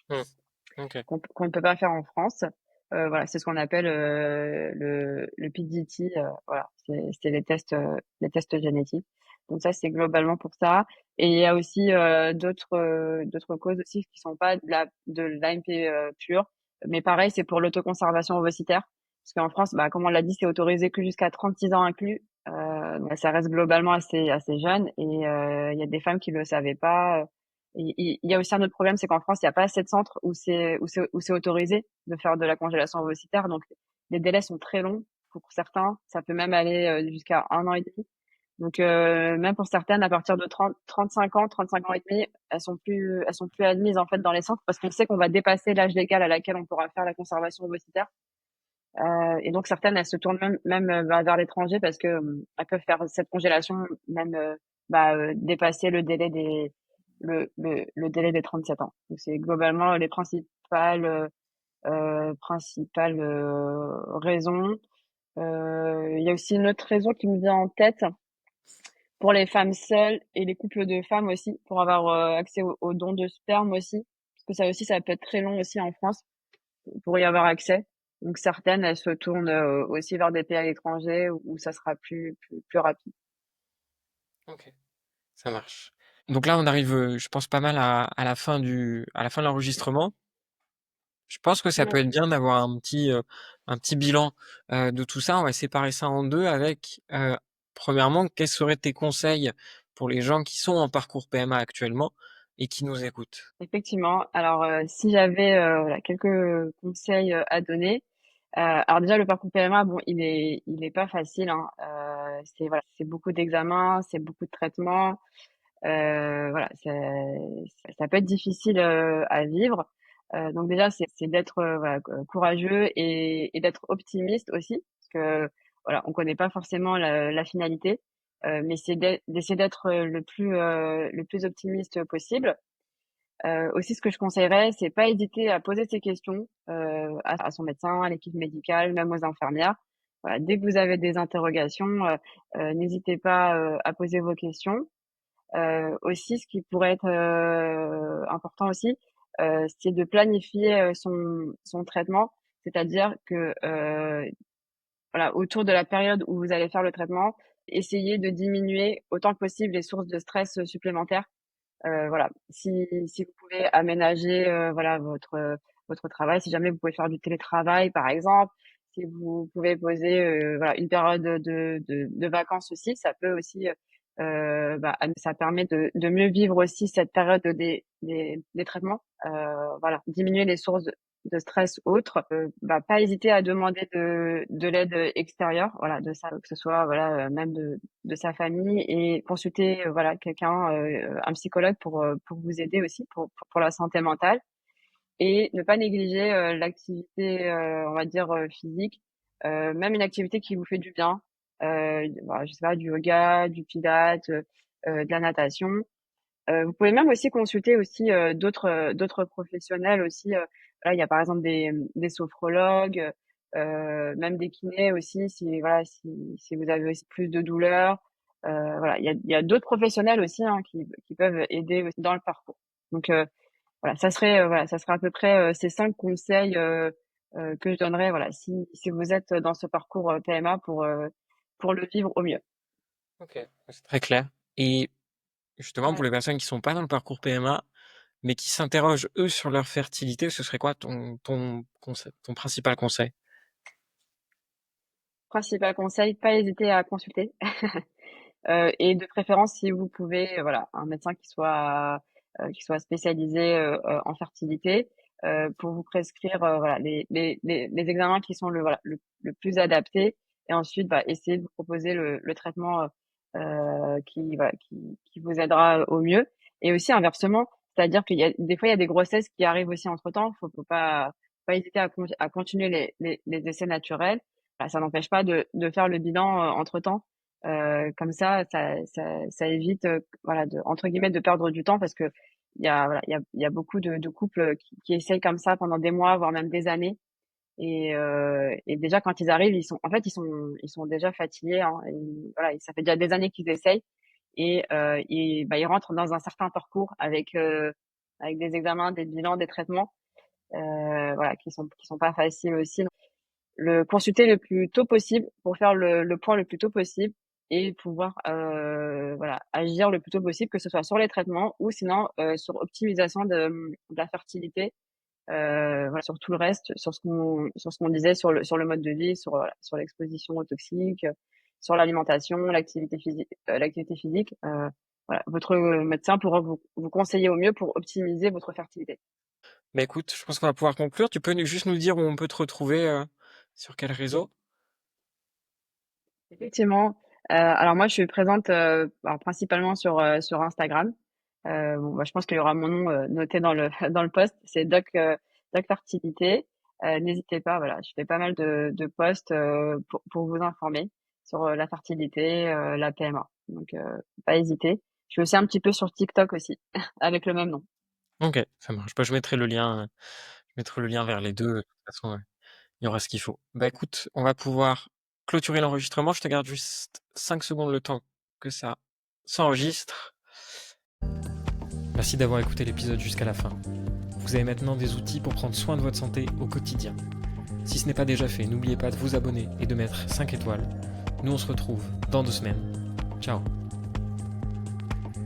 Mmh. OK. qu'on ne peut pas faire en France. Voilà, c'est ce qu'on appelle le PDT. Voilà, c'est les tests génétiques. Donc ça, c'est globalement pour ça. Et il y a aussi d'autres causes aussi qui sont pas de l'AMP pure. Mais pareil, c'est pour l'autoconservation ovocitaire. Parce qu'en France, comme on l'a dit, c'est autorisé que jusqu'à 36 ans inclus. Ça reste globalement assez jeune. Et il y a des femmes qui le savaient pas. Il y a aussi un autre problème, c'est qu'en France, il n'y a pas assez de centres où c'est autorisé de faire de la congélation ovocitaire. Donc, les délais sont très longs. Pour certains, ça peut même aller jusqu'à 1 an et demi. Donc, même pour certaines, à partir de 35 ans et demi, elles sont plus admises, en fait, dans les centres parce qu'on sait qu'on va dépasser l'âge légal à laquelle on pourra faire la conservation ovocitaire. Et donc, certaines, elles se tournent même vers l'étranger parce que elles peuvent faire cette congélation, même, dépasser le délai des 37 ans. Donc, c'est globalement les principales raisons. Il y a aussi une autre raison qui me vient en tête pour les femmes seules et les couples de femmes aussi, pour avoir accès aux dons de sperme aussi, parce que ça aussi, ça peut être très long aussi en France pour y avoir accès. Donc certaines, elles se tournent aussi vers des pays à l'étranger où ça sera plus rapide. OK, ça marche. Donc là, on arrive, je pense pas mal à la fin à la fin de l'enregistrement. Je pense que ça peut Ouais. être bien d'avoir un petit bilan de tout ça. On va séparer ça en deux avec, premièrement, quels seraient tes conseils pour les gens qui sont en parcours PMA actuellement et qui nous écoutent? Effectivement. Alors, si j'avais voilà, quelques conseils à donner, alors déjà le parcours PMA, bon, il est pas facile, hein. C'est voilà, c'est beaucoup d'examens, c'est beaucoup de traitements. Voilà, ça peut être difficile à vivre. Donc déjà, c'est d'être voilà, courageux et d'être optimiste aussi, parce que voilà, on connaît pas forcément la finalité, mais c'est d'essayer d'être le plus optimiste possible. Aussi, ce que je conseillerais, c'est pas hésiter à poser ces questions à son médecin, à l'équipe médicale, même aux infirmières. Voilà, dès que vous avez des interrogations, n'hésitez pas à poser vos questions. Aussi, ce qui pourrait être important aussi, c'est de planifier son traitement, c'est-à-dire que voilà, autour de la période où vous allez faire le traitement, essayez de diminuer autant que possible les sources de stress supplémentaires. Voilà, si vous pouvez aménager voilà votre travail, si jamais vous pouvez faire du télétravail par exemple, si vous pouvez poser voilà une période de vacances aussi, ça peut aussi ça permet de mieux vivre aussi cette période des traitements. Voilà, diminuer les sources de stress autres. Pas hésiter à demander de l'aide extérieure, voilà, de ça, que ce soit voilà même de sa famille et consulter voilà quelqu'un, un psychologue pour vous aider aussi pour la santé mentale et ne pas négliger l'activité on va dire physique, même une activité qui vous fait du bien, voilà, je sais pas, du yoga, du pilates, de la natation. Vous pouvez même aussi consulter aussi d'autres professionnels aussi. Là, il y a par exemple des sophrologues, même des kinés aussi si voilà si vous avez aussi plus de douleurs. Voilà, il y a d'autres professionnels aussi hein, qui peuvent aider aussi dans le parcours. Donc voilà, ça serait à peu près ces 5 conseils que je donnerais voilà si vous êtes dans ce parcours PMA pour le vivre au mieux. Ok, c'est très clair. Et justement, Ouais. pour les personnes qui sont pas dans le parcours PMA, mais qui s'interrogent eux sur leur fertilité, ce serait quoi ton principal conseil? Principal conseil, pas hésiter à consulter. Et de préférence, si vous pouvez, voilà, un médecin qui soit spécialisé en fertilité pour vous prescrire voilà les examens qui sont voilà le plus adapté et ensuite essayer de vous proposer le traitement qui vous aidera au mieux et aussi inversement, c'est-à-dire qu'il y a des fois il y a des grossesses qui arrivent aussi entre-temps, faut pas hésiter à continuer les essais naturels. Voilà, ça n'empêche pas de faire le bilan entre-temps. Comme ça évite voilà de entre guillemets de perdre du temps parce que il y a beaucoup de couples qui essayent comme ça pendant des mois voire même des années et déjà quand ils arrivent ils sont déjà fatigués hein, et voilà ça fait déjà des années qu'ils essayent ils rentrent dans un certain parcours avec des examens, des bilans, des traitements voilà qui sont pas faciles aussi. Le consulter le plus tôt possible pour faire le point le plus tôt possible et pouvoir voilà agir le plus tôt possible, que ce soit sur les traitements ou sinon sur optimisation de la fertilité, voilà, sur tout le reste, sur ce qu'on disait sur le mode de vie, voilà, sur l'exposition aux toxiques, sur l'alimentation, l'activité physique. Voilà, votre médecin pourra vous conseiller au mieux pour optimiser votre fertilité. Bah écoute, je pense qu'on va pouvoir conclure. Tu peux juste nous dire où on peut te retrouver, sur quel réseau? Effectivement. Alors moi, je suis présente alors principalement sur Instagram. Je pense qu'il y aura mon nom noté dans le dans le post. C'est Doc Fertilité. N'hésitez pas. Voilà, je fais pas mal de posts pour vous informer sur la fertilité, la PMA. Donc pas hésiter. Je suis aussi un petit peu sur TikTok aussi avec le même nom. Ok, ça marche. Bah, je mettrai le lien vers les deux. De toute façon, ouais, il y aura ce qu'il faut. Bah écoute, on va pouvoir clôturer l'enregistrement. Je te garde juste 5 secondes le temps que ça s'enregistre. Merci d'avoir écouté l'épisode jusqu'à la fin. Vous avez maintenant des outils pour prendre soin de votre santé au quotidien. Si ce n'est pas déjà fait, n'oubliez pas de vous abonner et de mettre 5 étoiles. Nous on se retrouve dans 2 semaines. Ciao.